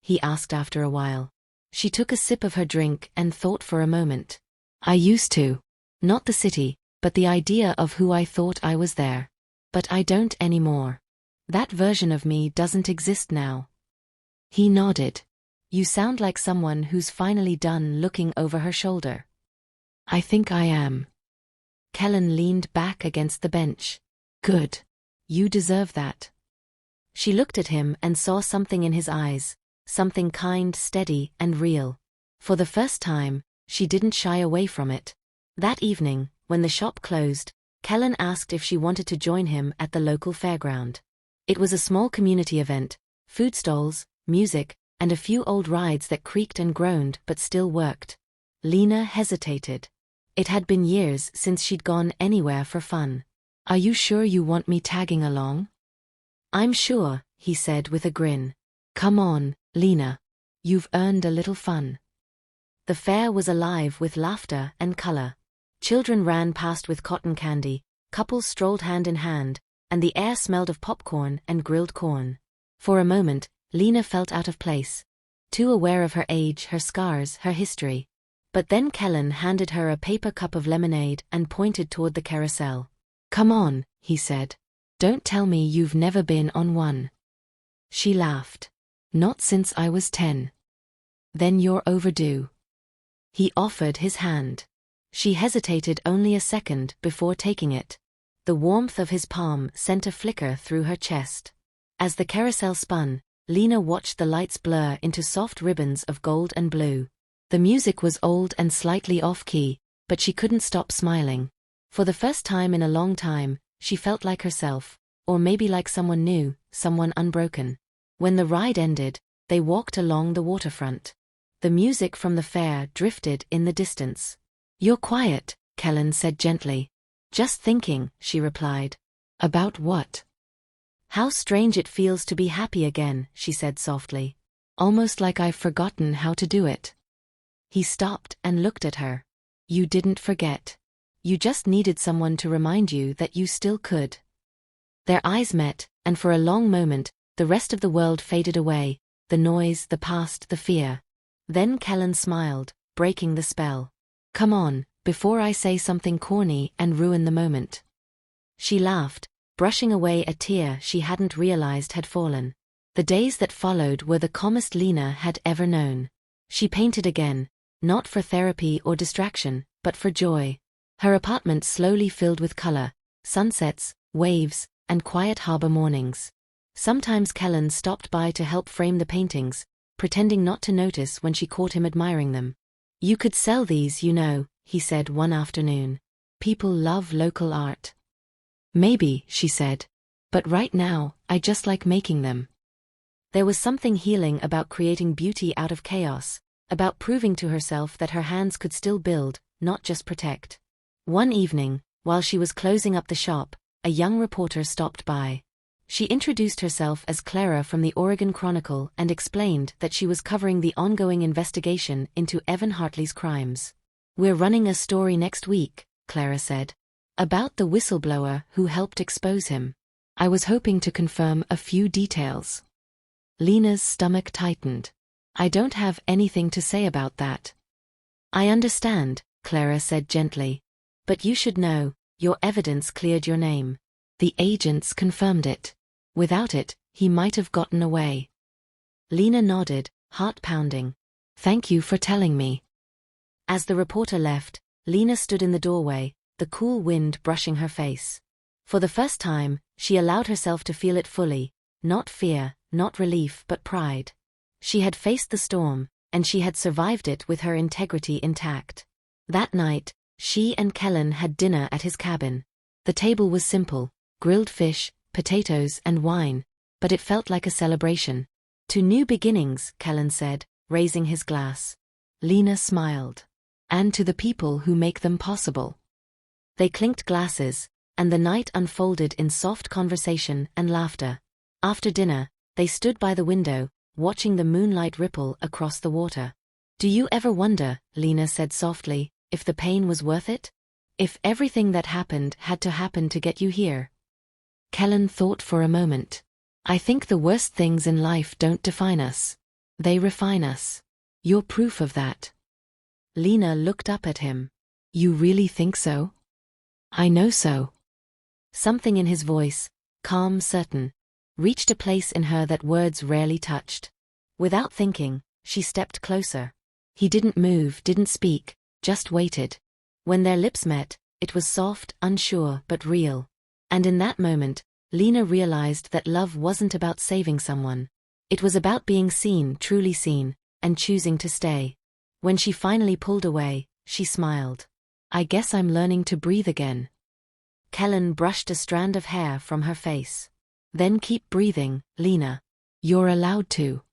He asked after a while. She took a sip of her drink and thought for a moment. I used to. Not the city, but the idea of who I thought I was there. But I don't anymore. That version of me doesn't exist now. He nodded. You sound like someone who's finally done looking over her shoulder. I think I am. Kellen leaned back against the bench. Good. You deserve that. She looked at him and saw something in his eyes, something kind, steady, and real. For the first time, she didn't shy away from it. That evening, when the shop closed, Kellen asked if she wanted to join him at the local fairground. It was a small community event, food stalls, music, and a few old rides that creaked and groaned but still worked. Lena hesitated. It had been years since she'd gone anywhere for fun. Are you sure you want me tagging along? I'm sure, he said with a grin. Come on, Lena. You've earned a little fun. The fair was alive with laughter and color. Children ran past with cotton candy, couples strolled hand in hand, and the air smelled of popcorn and grilled corn. For a moment, Lena felt out of place, too aware of her age, her scars, her history. But then Kellen handed her a paper cup of lemonade and pointed toward the carousel. Come on, he said. Don't tell me you've never been on one. She laughed. Not since I was 10. Then you're overdue. He offered his hand. She hesitated only a second before taking it. The warmth of his palm sent a flicker through her chest. As the carousel spun, Lena watched the lights blur into soft ribbons of gold and blue. The music was old and slightly off-key, but she couldn't stop smiling. For the first time in a long time, she felt like herself, or maybe like someone new, someone unbroken. When the ride ended, they walked along the waterfront. The music from the fair drifted in the distance. You're quiet, Kellen said gently. Just thinking, she replied. About what? How strange it feels to be happy again, she said softly. Almost like I've forgotten how to do it. He stopped and looked at her. You didn't forget. You just needed someone to remind you that you still could. Their eyes met, and for a long moment, the rest of the world faded away, the noise, the past, the fear. Then Kellen smiled, breaking the spell. Come on, before I say something corny and ruin the moment. She laughed, brushing away a tear she hadn't realized had fallen. The days that followed were the calmest Lena had ever known. She painted again, not for therapy or distraction, but for joy. Her apartment slowly filled with color, sunsets, waves, and quiet harbor mornings. Sometimes Kellen stopped by to help frame the paintings, pretending not to notice when she caught him admiring them. You could sell these, you know, he said one afternoon. People love local art. Maybe, she said. But right now, I just like making them. There was something healing about creating beauty out of chaos, about proving to herself that her hands could still build, not just protect. One evening, while she was closing up the shop, a young reporter stopped by. She introduced herself as Clara from the Oregon Chronicle and explained that she was covering the ongoing investigation into Evan Hartley's crimes. We're running a story next week, Clara said. About the whistleblower who helped expose him. I was hoping to confirm a few details. Lena's stomach tightened. I don't have anything to say about that. I understand, Clara said gently. But you should know, your evidence cleared your name. The agents confirmed it. Without it, he might have gotten away. Lena nodded, heart pounding. Thank you for telling me. As the reporter left, Lena stood in the doorway, the cool wind brushing her face. For the first time, she allowed herself to feel it fully, not fear, not relief but pride. She had faced the storm, and she had survived it with her integrity intact. That night, she and Kellen had dinner at his cabin. The table was simple, grilled fish, potatoes and wine, but it felt like a celebration. "To new beginnings," Kellen said, raising his glass. Lena smiled. "And to the people who make them possible." They clinked glasses, and the night unfolded in soft conversation and laughter. After dinner, they stood by the window, watching the moonlight ripple across the water. "Do you ever wonder," Lena said softly, "if the pain was worth it? If everything that happened had to happen to get you here?" Kellen thought for a moment. "I think the worst things in life don't define us. They refine us. You're proof of that." Lena looked up at him. "You really think so?" "I know so." Something in his voice, calm, certain, reached a place in her that words rarely touched. Without thinking, she stepped closer. He didn't move, didn't speak, just waited. When their lips met, it was soft, unsure, but real. And in that moment, Lena realized that love wasn't about saving someone. It was about being seen, truly seen, and choosing to stay. When she finally pulled away, she smiled. "I guess I'm learning to breathe again." Kellen brushed a strand of hair from her face. "Then keep breathing, Lena. You're allowed to."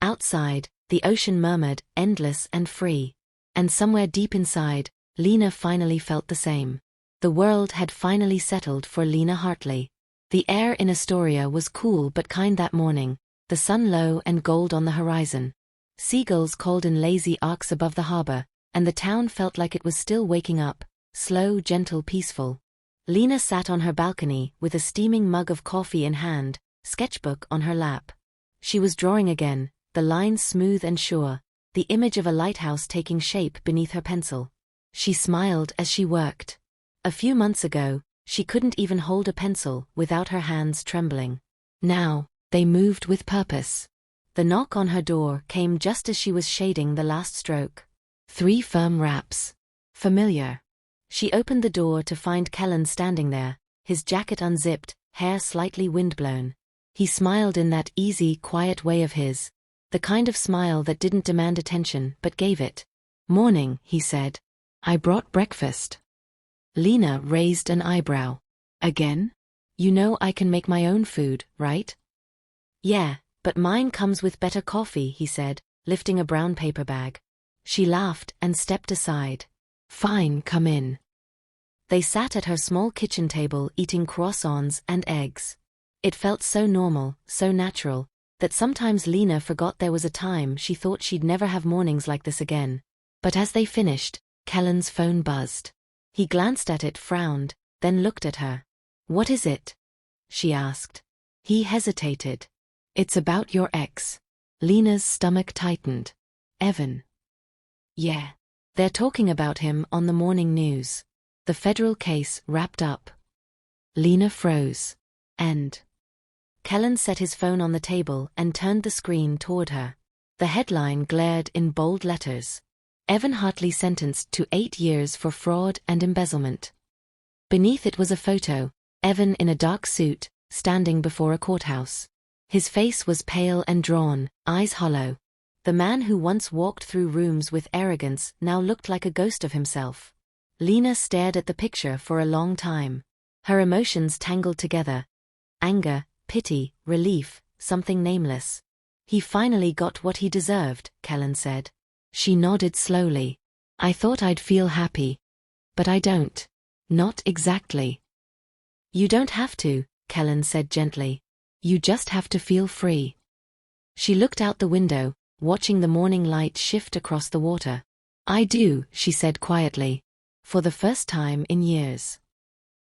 Outside, the ocean murmured, endless and free. And somewhere deep inside, Lena finally felt the same. The world had finally settled for Lena Hartley. The air in Astoria was cool but kind that morning, the sun low and gold on the horizon. Seagulls called in lazy arcs above the harbor, and the town felt like it was still waking up, slow, gentle, peaceful. Lena sat on her balcony with a steaming mug of coffee in hand, sketchbook on her lap. She was drawing again, the lines smooth and sure, the image of a lighthouse taking shape beneath her pencil. She smiled as she worked. A few months ago, she couldn't even hold a pencil without her hands trembling. Now, they moved with purpose. The knock on her door came just as she was shading the last stroke. 3 firm raps. Familiar. She opened the door to find Kellen standing there, his jacket unzipped, hair slightly windblown. He smiled in that easy, quiet way of his, the kind of smile that didn't demand attention but gave it. "Morning," he said. "I brought breakfast." Lena raised an eyebrow. "Again? You know I can make my own food, right?" "Yeah, but mine comes with better coffee," he said, lifting a brown paper bag. She laughed and stepped aside. "Fine, come in." They sat at her small kitchen table eating croissants and eggs. It felt so normal, so natural, that sometimes Lena forgot there was a time she thought she'd never have mornings like this again. But as they finished, Kellen's phone buzzed. He glanced at it, frowned, then looked at her. "What is it?" she asked. He hesitated. "It's about your ex." Lena's stomach tightened. "Evan." "Yeah. They're talking about him on the morning news. The federal case wrapped up." Lena froze. "And?" Kellen set his phone on the table and turned the screen toward her. The headline glared in bold letters. "Evan Hartley sentenced to 8 years for fraud and embezzlement." Beneath it was a photo, Evan in a dark suit, standing before a courthouse. His face was pale and drawn, eyes hollow. The man who once walked through rooms with arrogance now looked like a ghost of himself. Lena stared at the picture for a long time. Her emotions tangled together. Anger, pity, relief, something nameless. "He finally got what he deserved," Kellen said. She nodded slowly. "I thought I'd feel happy. But I don't. Not exactly." "You don't have to," Kellen said gently. "You just have to feel free." She looked out the window, watching the morning light shift across the water. "I do," she said quietly. For the first time in years.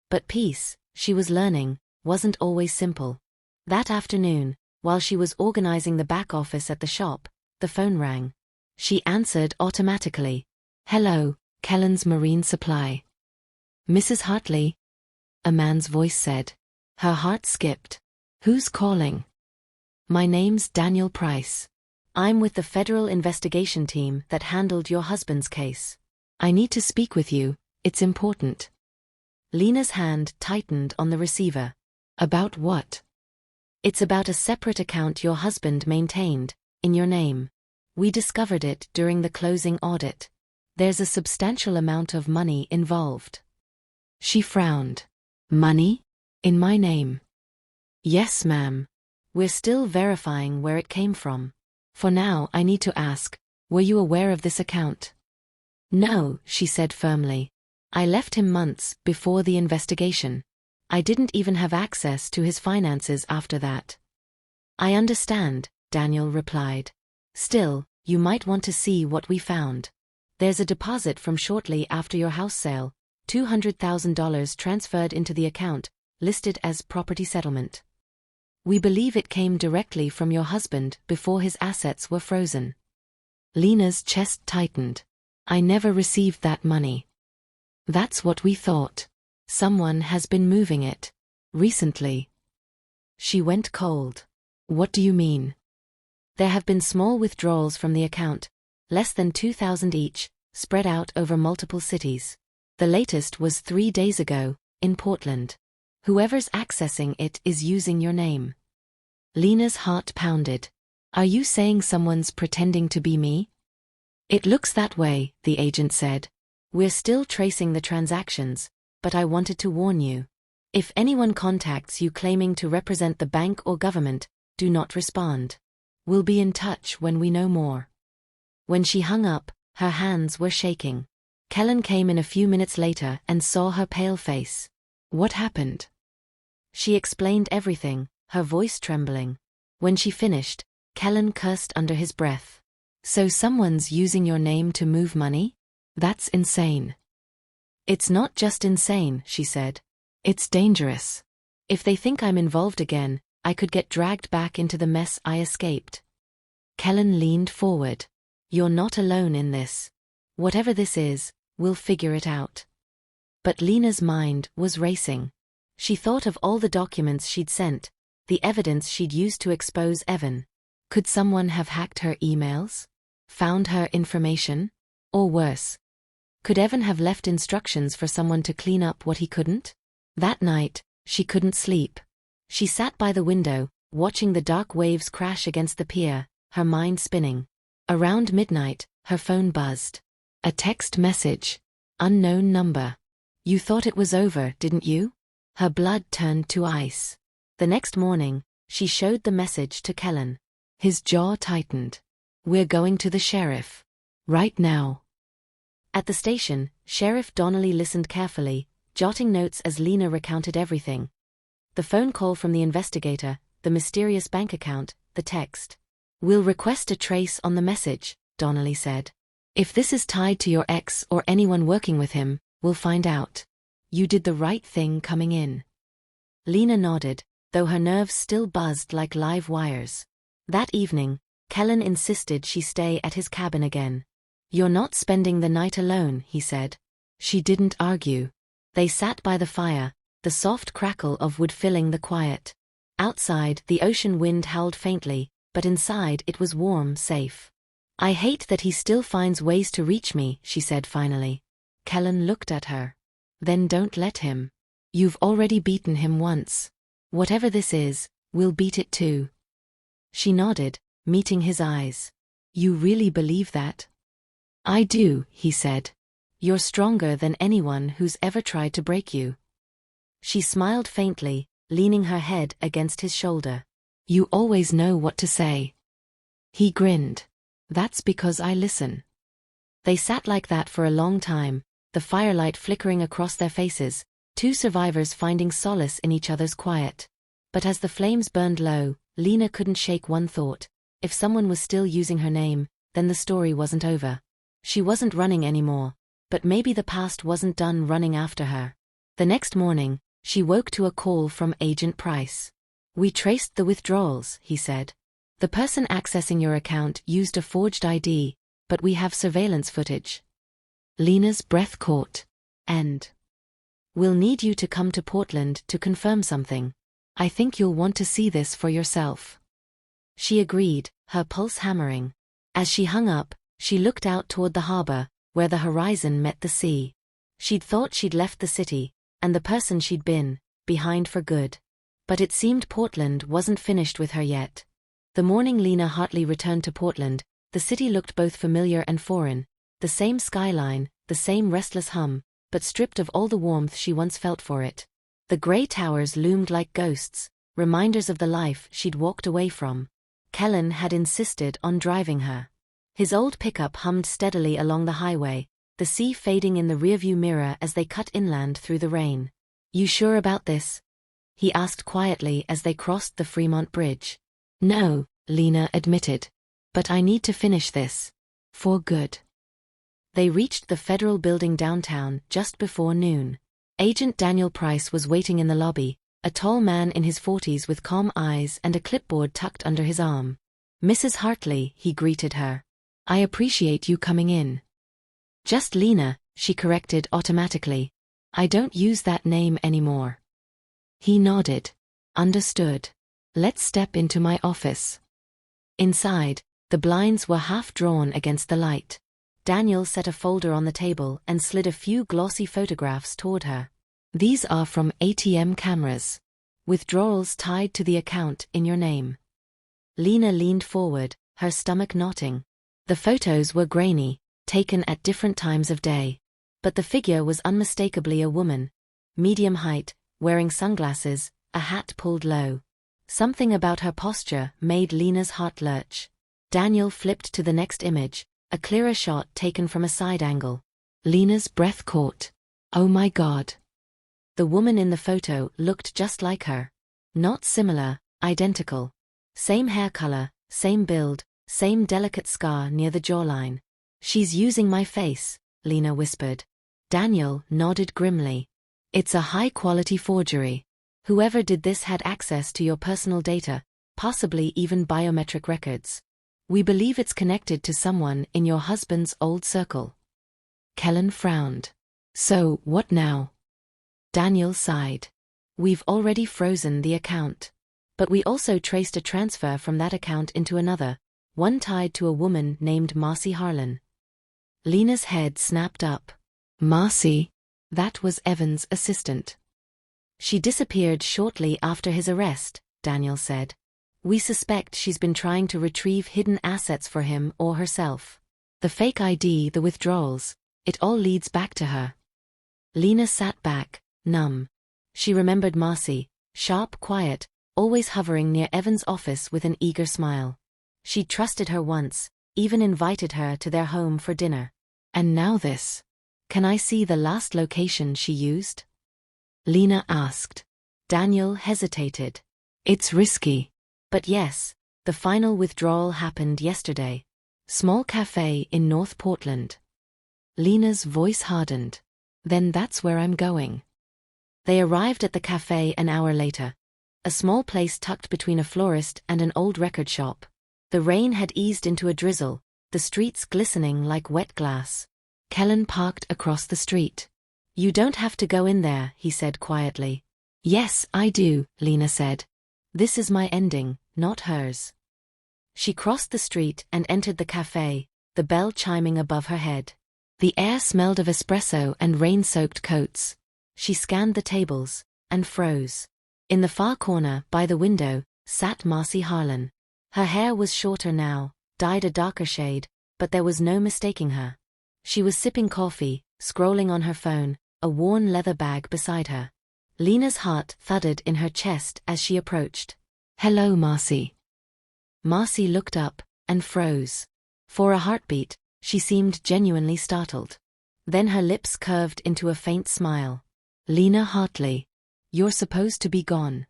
But peace, she was learning, wasn't always simple. That afternoon, while she was organizing the back office at the shop, the phone rang. She answered automatically. "Hello, Kellen's Marine Supply." "Mrs. Hartley?" a man's voice said. Her heart skipped. "Who's calling?" "My name's Daniel Price. I'm with the federal investigation team that handled your husband's case. I need to speak with you, it's important." Lena's hand tightened on the receiver. "About what?" "It's about a separate account your husband maintained, in your name. We discovered it during the closing audit. There's a substantial amount of money involved." She frowned. "Money? In my name?" Yes, ma'am. We're still verifying where it came from. For now, I need to ask, were you aware of this account? No, she said firmly. I left him months before the investigation. I didn't even have access to his finances after that. I understand, Daniel replied. Still, you might want to see what we found. There's a deposit from shortly after your house sale, $200,000 transferred into the account, listed as property settlement. We believe it came directly from your husband before his assets were frozen. Lena's chest tightened. I never received that money. That's what we thought. Someone has been moving it. Recently. She went cold. What do you mean? There have been small withdrawals from the account, less than $2,000 each, spread out over multiple cities. The latest was 3 days ago, in Portland. Whoever's accessing it is using your name. Lena's heart pounded. Are you saying someone's pretending to be me? It looks that way, the agent said. We're still tracing the transactions, but I wanted to warn you. If anyone contacts you claiming to represent the bank or government, do not respond. We'll be in touch when we know more. When she hung up, her hands were shaking. Kellen came in a few minutes later and saw her pale face. What happened? She explained everything, her voice trembling. When she finished, Kellen cursed under his breath. So someone's using your name to move money? That's insane. It's not just insane, she said. It's dangerous. If they think I'm involved again, I could get dragged back into the mess I escaped. Kellen leaned forward. You're not alone in this. Whatever this is, we'll figure it out. But Lena's mind was racing. She thought of all the documents she'd sent, the evidence she'd used to expose Evan. Could someone have hacked her emails? Found her information? Or worse, could Evan have left instructions for someone to clean up what he couldn't? That night, she couldn't sleep. She sat by the window, watching the dark waves crash against the pier, her mind spinning. Around midnight, her phone buzzed. A text message. Unknown number. You thought it was over, didn't you? Her blood turned to ice. The next morning, she showed the message to Kellen. His jaw tightened. We're going to the sheriff. Right now. At the station, Sheriff Donnelly listened carefully, jotting notes as Lena recounted everything. The phone call from the investigator, the mysterious bank account, the text. We'll request a trace on the message, Donnelly said. If this is tied to your ex or anyone working with him, we'll find out. You did the right thing coming in. Lena nodded, though her nerves still buzzed like live wires. That evening, Kellen insisted she stay at his cabin again. You're not spending the night alone, he said. She didn't argue. They sat by the fire, the soft crackle of wood filling the quiet. Outside, the ocean wind howled faintly, but inside it was warm, safe. I hate that he still finds ways to reach me, she said finally. Kellen looked at her. Then don't let him. You've already beaten him once. Whatever this is, we'll beat it too. She nodded, meeting his eyes. You really believe that? I do, he said. You're stronger than anyone who's ever tried to break you. She smiled faintly, leaning her head against his shoulder. You always know what to say. He grinned. That's because I listen. They sat like that for a long time, the firelight flickering across their faces, two survivors finding solace in each other's quiet. But as the flames burned low, Lena couldn't shake one thought. If someone was still using her name, then the story wasn't over. She wasn't running anymore, but maybe the past wasn't done running after her. The next morning, she woke to a call from Agent Price. We traced the withdrawals, he said. The person accessing your account used a forged ID, but we have surveillance footage. Lena's breath caught. And we'll need you to come to Portland to confirm something. I think you'll want to see this for yourself. She agreed, her pulse hammering. As she hung up, she looked out toward the harbor, where the horizon met the sea. She'd thought she'd left the city, and the person she'd been, behind for good. But it seemed Portland wasn't finished with her yet. The morning Lena Hartley returned to Portland, the city looked both familiar and foreign, the same skyline, the same restless hum, but stripped of all the warmth she once felt for it. The gray towers loomed like ghosts, reminders of the life she'd walked away from. Kellen had insisted on driving her. His old pickup hummed steadily along the highway, the sea fading in the rearview mirror as they cut inland through the rain. "You sure about this?" he asked quietly as they crossed the Fremont Bridge. "No," Lena admitted. "But I need to finish this. For good." They reached the federal building downtown just before noon. Agent Daniel Price was waiting in the lobby, a tall man in his 40s with calm eyes and a clipboard tucked under his arm. "Mrs. Hartley," he greeted her. "I appreciate you coming in." "Just Lena," she corrected automatically. "I don't use that name anymore." He nodded. "Understood. Let's step into my office." Inside, the blinds were half drawn against the light. Daniel set a folder on the table and slid a few glossy photographs toward her. "These are from ATM cameras. Withdrawals tied to the account in your name." Lena leaned forward, her stomach knotting. The photos were grainy, taken at different times of day. But the figure was unmistakably a woman. Medium height, wearing sunglasses, a hat pulled low. Something about her posture made Lena's heart lurch. Daniel flipped to the next image, a clearer shot taken from a side angle. Lena's breath caught. "Oh my God." The woman in the photo looked just like her. Not similar, identical. Same hair color, same build, same delicate scar near the jawline. "She's using my face," Lena whispered. Daniel nodded grimly. "It's a high-quality forgery. Whoever did this had access to your personal data, possibly even biometric records. We believe it's connected to someone in your husband's old circle." Kellen frowned. "So, what now?" Daniel sighed. "We've already frozen the account. But we also traced a transfer from that account into another, one tied to a woman named Marcy Harlan." Lena's head snapped up. "Marcy?" That was Evan's assistant. "She disappeared shortly after his arrest," Daniel said. "We suspect she's been trying to retrieve hidden assets for him or herself. The fake ID, the withdrawals, it all leads back to her." Lena sat back, numb. She remembered Marcy, sharp, quiet, always hovering near Evan's office with an eager smile. She'd trusted her once, even invited her to their home for dinner. And now this. "Can I see the last location she used?" Lena asked. Daniel hesitated. "It's risky." "But yes, the final withdrawal happened yesterday. Small cafe in North Portland." Lena's voice hardened. "Then that's where I'm going." They arrived at the cafe an hour later. A small place tucked between a florist and an old record shop. The rain had eased into a drizzle, the streets glistening like wet glass. Kellen parked across the street. "You don't have to go in there," he said quietly. "Yes, I do," Lena said. "This is my ending, not hers." She crossed the street and entered the cafe, the bell chiming above her head. The air smelled of espresso and rain-soaked coats. She scanned the tables, and froze. In the far corner, by the window, sat Marcy Harlan. Her hair was shorter now, dyed a darker shade, but there was no mistaking her. She was sipping coffee, scrolling on her phone, a worn leather bag beside her. Lena's heart thudded in her chest as she approached. "Hello, Marcy." Marcy looked up, and froze. For a heartbeat, she seemed genuinely startled. Then her lips curved into a faint smile. "Lena Hartley. You're supposed to be gone."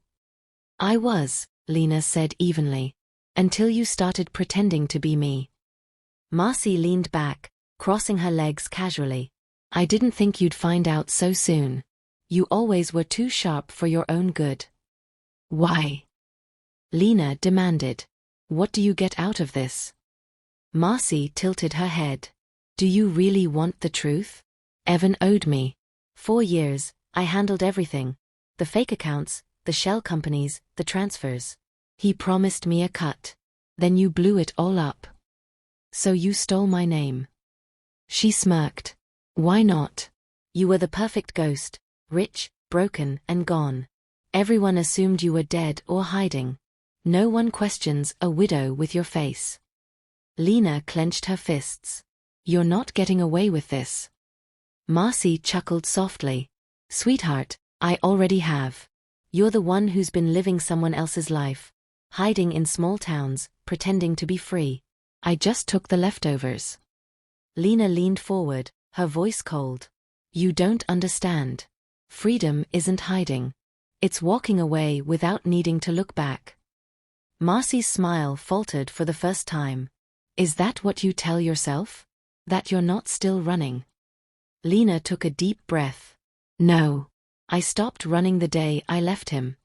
"I was," Lena said evenly. "Until you started pretending to be me." Marcy leaned back, crossing her legs casually. "I didn't think you'd find out so soon. You always were too sharp for your own good." "Why?" Lena demanded. "What do you get out of this?" Marcy tilted her head. "Do you really want the truth? Evan owed me. 4 years, I handled everything. The fake accounts, the shell companies, the transfers. He promised me a cut. Then you blew it all up. So you stole my name." She smirked. "Why not? You were the perfect ghost, rich, broken, and gone. Everyone assumed you were dead or hiding. No one questions a widow with your face." Lena clenched her fists. "You're not getting away with this." Marcy chuckled softly. "Sweetheart, I already have. You're the one who's been living someone else's life, hiding in small towns, pretending to be free. I just took the leftovers. Lena leaned forward, her voice cold. You don't understand. Freedom isn't hiding. It's walking away without needing to look back. Marcy's smile faltered for the first time. Is that what you tell yourself? That you're not still running? Lena took a deep breath. No. I stopped running the day I left him.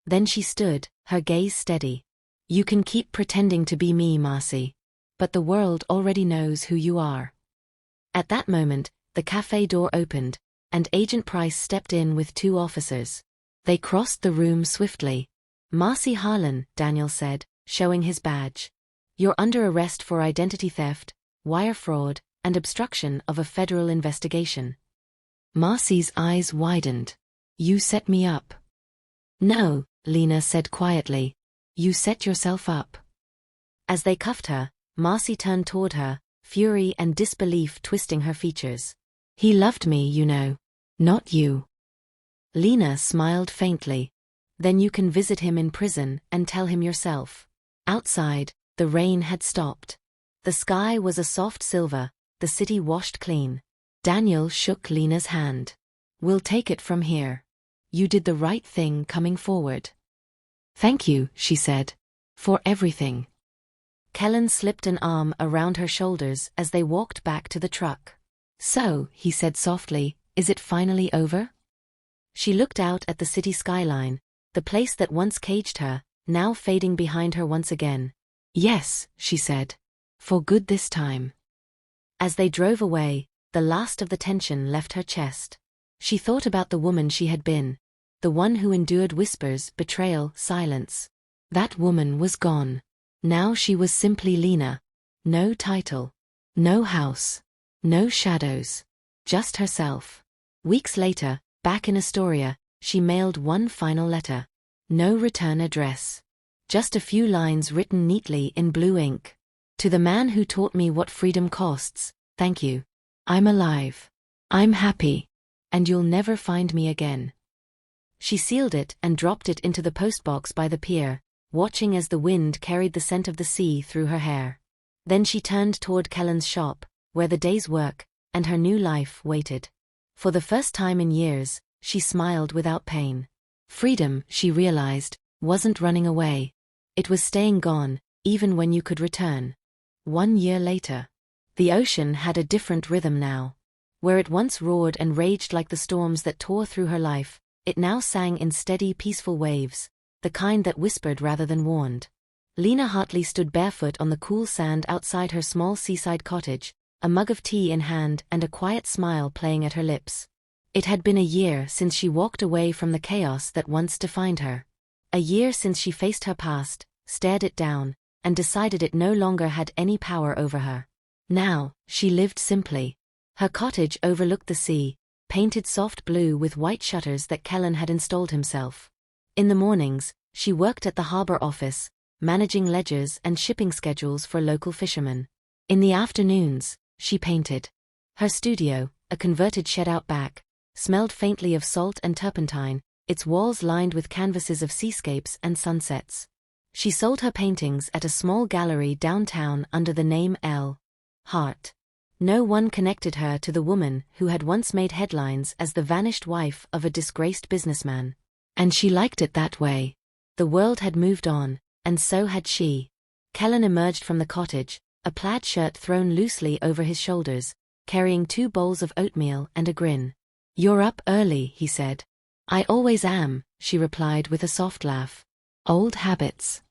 Then she stood, her gaze steady. You can keep pretending to be me, Marcy. But the world already knows who you are. At that moment, the cafe door opened, and Agent Price stepped in with 2 officers. They crossed the room swiftly. Marcy Harlan, Daniel said, showing his badge. You're under arrest for identity theft, wire fraud, and obstruction of a federal investigation. Marcy's eyes widened. You set me up. No, Lena said quietly. You set yourself up. As they cuffed her, Marcy turned toward her, fury and disbelief twisting her features. He loved me, you know. Not you. Lena smiled faintly. Then you can visit him in prison and tell him yourself. Outside, the rain had stopped. The sky was a soft silver, the city washed clean. Daniel shook Lena's hand. We'll take it from here. You did the right thing coming forward. Thank you, she said. For everything. Kellen slipped an arm around her shoulders as they walked back to the truck. So, he said softly, is it finally over? She looked out at the city skyline, the place that once caged her, now fading behind her once again. Yes, she said. For good this time. As they drove away, the last of the tension left her chest. She thought about the woman she had been, the one who endured whispers, betrayal, silence. That woman was gone. Now she was simply Lena. No title. No house. No shadows. Just herself. Weeks later, back in Astoria, she mailed one final letter. No return address. Just a few lines written neatly in blue ink. To the man who taught me what freedom costs, thank you. I'm alive. I'm happy. And you'll never find me again. She sealed it and dropped it into the postbox by the pier, watching as the wind carried the scent of the sea through her hair. Then she turned toward Kellen's shop, where the day's work and her new life waited. For the first time in years, she smiled without pain. Freedom, she realized, wasn't running away. It was staying gone, even when you could return. 1 year later. The ocean had a different rhythm now. Where it once roared and raged like the storms that tore through her life, it now sang in steady, peaceful waves, the kind that whispered rather than warned. Lena Hartley stood barefoot on the cool sand outside her small seaside cottage, a mug of tea in hand and a quiet smile playing at her lips. It had been a year since she walked away from the chaos that once defined her. A year since she faced her past, stared it down, and decided it no longer had any power over her. Now, she lived simply. Her cottage overlooked the sea, painted soft blue with white shutters that Kellen had installed himself. In the mornings, she worked at the harbor office, managing ledgers and shipping schedules for local fishermen. In the afternoons, she painted. Her studio, a converted shed out back, smelled faintly of salt and turpentine, its walls lined with canvases of seascapes and sunsets. She sold her paintings at a small gallery downtown under the name L. Hart. No one connected her to the woman who had once made headlines as the vanished wife of a disgraced businessman. And she liked it that way. The world had moved on, and so had she. Kellen emerged from the cottage, a plaid shirt thrown loosely over his shoulders, carrying 2 bowls of oatmeal and a grin. You're up early, he said. I always am, she replied with a soft laugh. Old habits.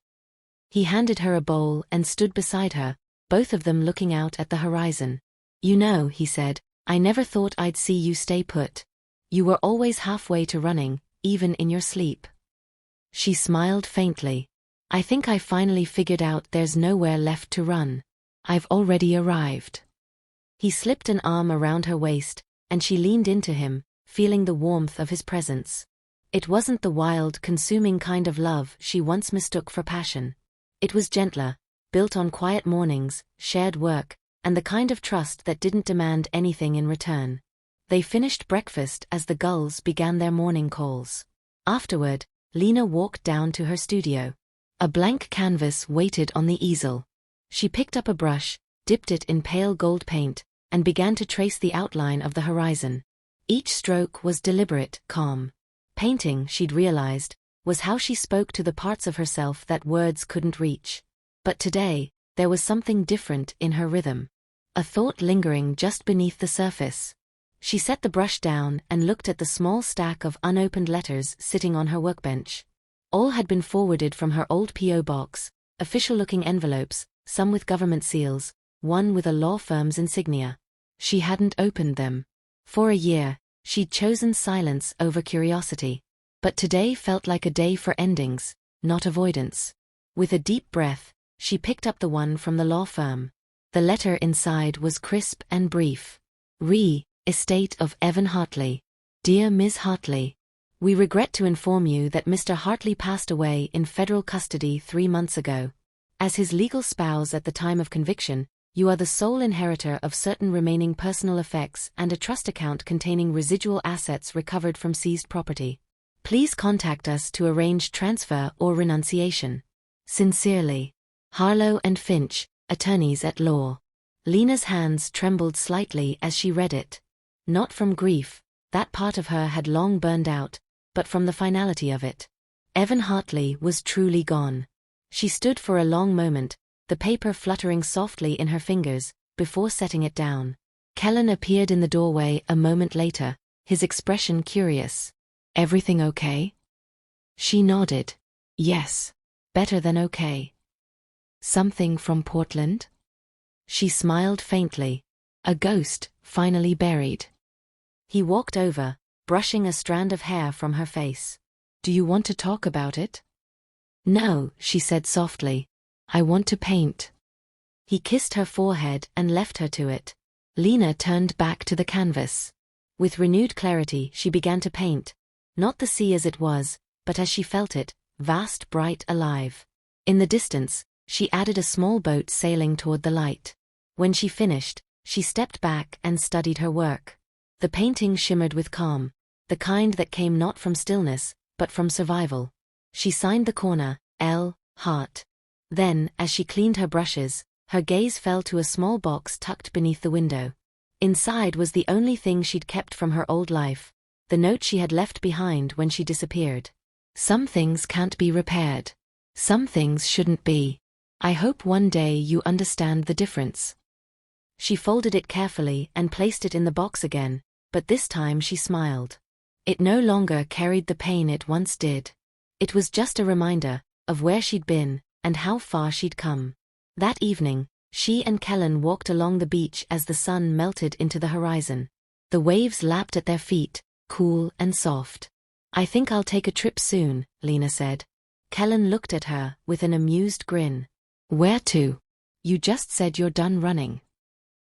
He handed her a bowl and stood beside her, both of them looking out at the horizon. You know, he said, I never thought I'd see you stay put. You were always halfway to running, even in your sleep. She smiled faintly. I think I finally figured out there's nowhere left to run. I've already arrived. He slipped an arm around her waist, and she leaned into him, feeling the warmth of his presence. It wasn't the wild, consuming kind of love she once mistook for passion. It was gentler, built on quiet mornings, shared work, and the kind of trust that didn't demand anything in return. They finished breakfast as the gulls began their morning calls. Afterward, Lena walked down to her studio. A blank canvas waited on the easel. She picked up a brush, dipped it in pale gold paint, and began to trace the outline of the horizon. Each stroke was deliberate, calm. Painting, she'd realized, was how she spoke to the parts of herself that words couldn't reach. But today, there was something different in her rhythm. A thought lingering just beneath the surface. She set the brush down and looked at the small stack of unopened letters sitting on her workbench. All had been forwarded from her old P.O. box, official-looking envelopes, some with government seals, one with a law firm's insignia. She hadn't opened them. For a year, she'd chosen silence over curiosity. But today felt like a day for endings, not avoidance. With a deep breath, she picked up the one from the law firm. The letter inside was crisp and brief. Estate of Evan Hartley. Dear Ms. Hartley, we regret to inform you that Mr. Hartley passed away in federal custody 3 months ago. As his legal spouse at the time of conviction, you are the sole inheritor of certain remaining personal effects and a trust account containing residual assets recovered from seized property. Please contact us to arrange transfer or renunciation. Sincerely, Harlow and Finch, attorneys at law. Lena's hands trembled slightly as she read it. Not from grief, that part of her had long burned out, but from the finality of it. Evan Hartley was truly gone. She stood for a long moment, the paper fluttering softly in her fingers, before setting it down. Kellen appeared in the doorway a moment later, his expression curious. Everything okay? She nodded. Yes. Better than okay. Something from Portland? She smiled faintly. A ghost, finally buried. He walked over, brushing a strand of hair from her face. Do you want to talk about it? No, she said softly. I want to paint. He kissed her forehead and left her to it. Lena turned back to the canvas. With renewed clarity, she began to paint. Not the sea as it was, but as she felt it, vast, bright, alive. In the distance, she added a small boat sailing toward the light. When she finished, she stepped back and studied her work. The painting shimmered with calm, the kind that came not from stillness, but from survival. She signed the corner, L. Hart. Then, as she cleaned her brushes, her gaze fell to a small box tucked beneath the window. Inside was the only thing she'd kept from her old life, the note she had left behind when she disappeared. Some things can't be repaired. Some things shouldn't be. I hope one day you understand the difference. She folded it carefully and placed it in the box again, but this time she smiled. It no longer carried the pain it once did. It was just a reminder of where she'd been and how far she'd come. That evening, she and Kellen walked along the beach as the sun melted into the horizon. The waves lapped at their feet, cool and soft. I think I'll take a trip soon, Lena said. Kellen looked at her with an amused grin. Where to? You just said you're done running.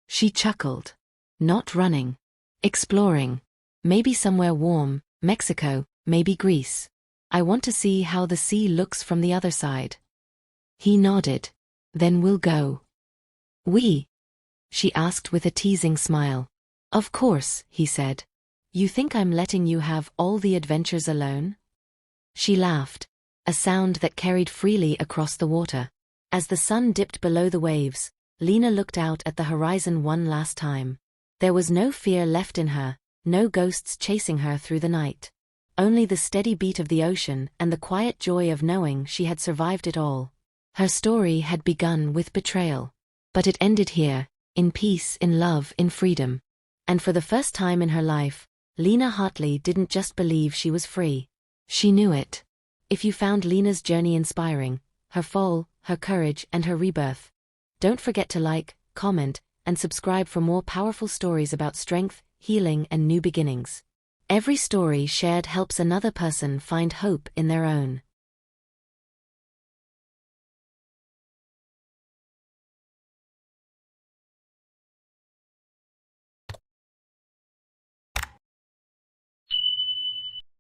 She chuckled. Not running. Exploring. Maybe somewhere warm, Mexico, maybe Greece. I want to see how the sea looks from the other side. He nodded. Then we'll go. We? She asked with a teasing smile. Of course, he said. You think I'm letting you have all the adventures alone? She laughed, a sound that carried freely across the water. As the sun dipped below the waves, Lena looked out at the horizon one last time. There was no fear left in her, no ghosts chasing her through the night. Only the steady beat of the ocean and the quiet joy of knowing she had survived it all. Her story had begun with betrayal. But it ended here, in peace, in love, in freedom. And for the first time in her life, Lena Hartley didn't just believe she was free. She knew it. If you found Lena's journey inspiring, her fall, her courage, and her rebirth, don't forget to like, comment, and subscribe for more powerful stories about strength, healing, and new beginnings. Every story shared helps another person find hope in their own.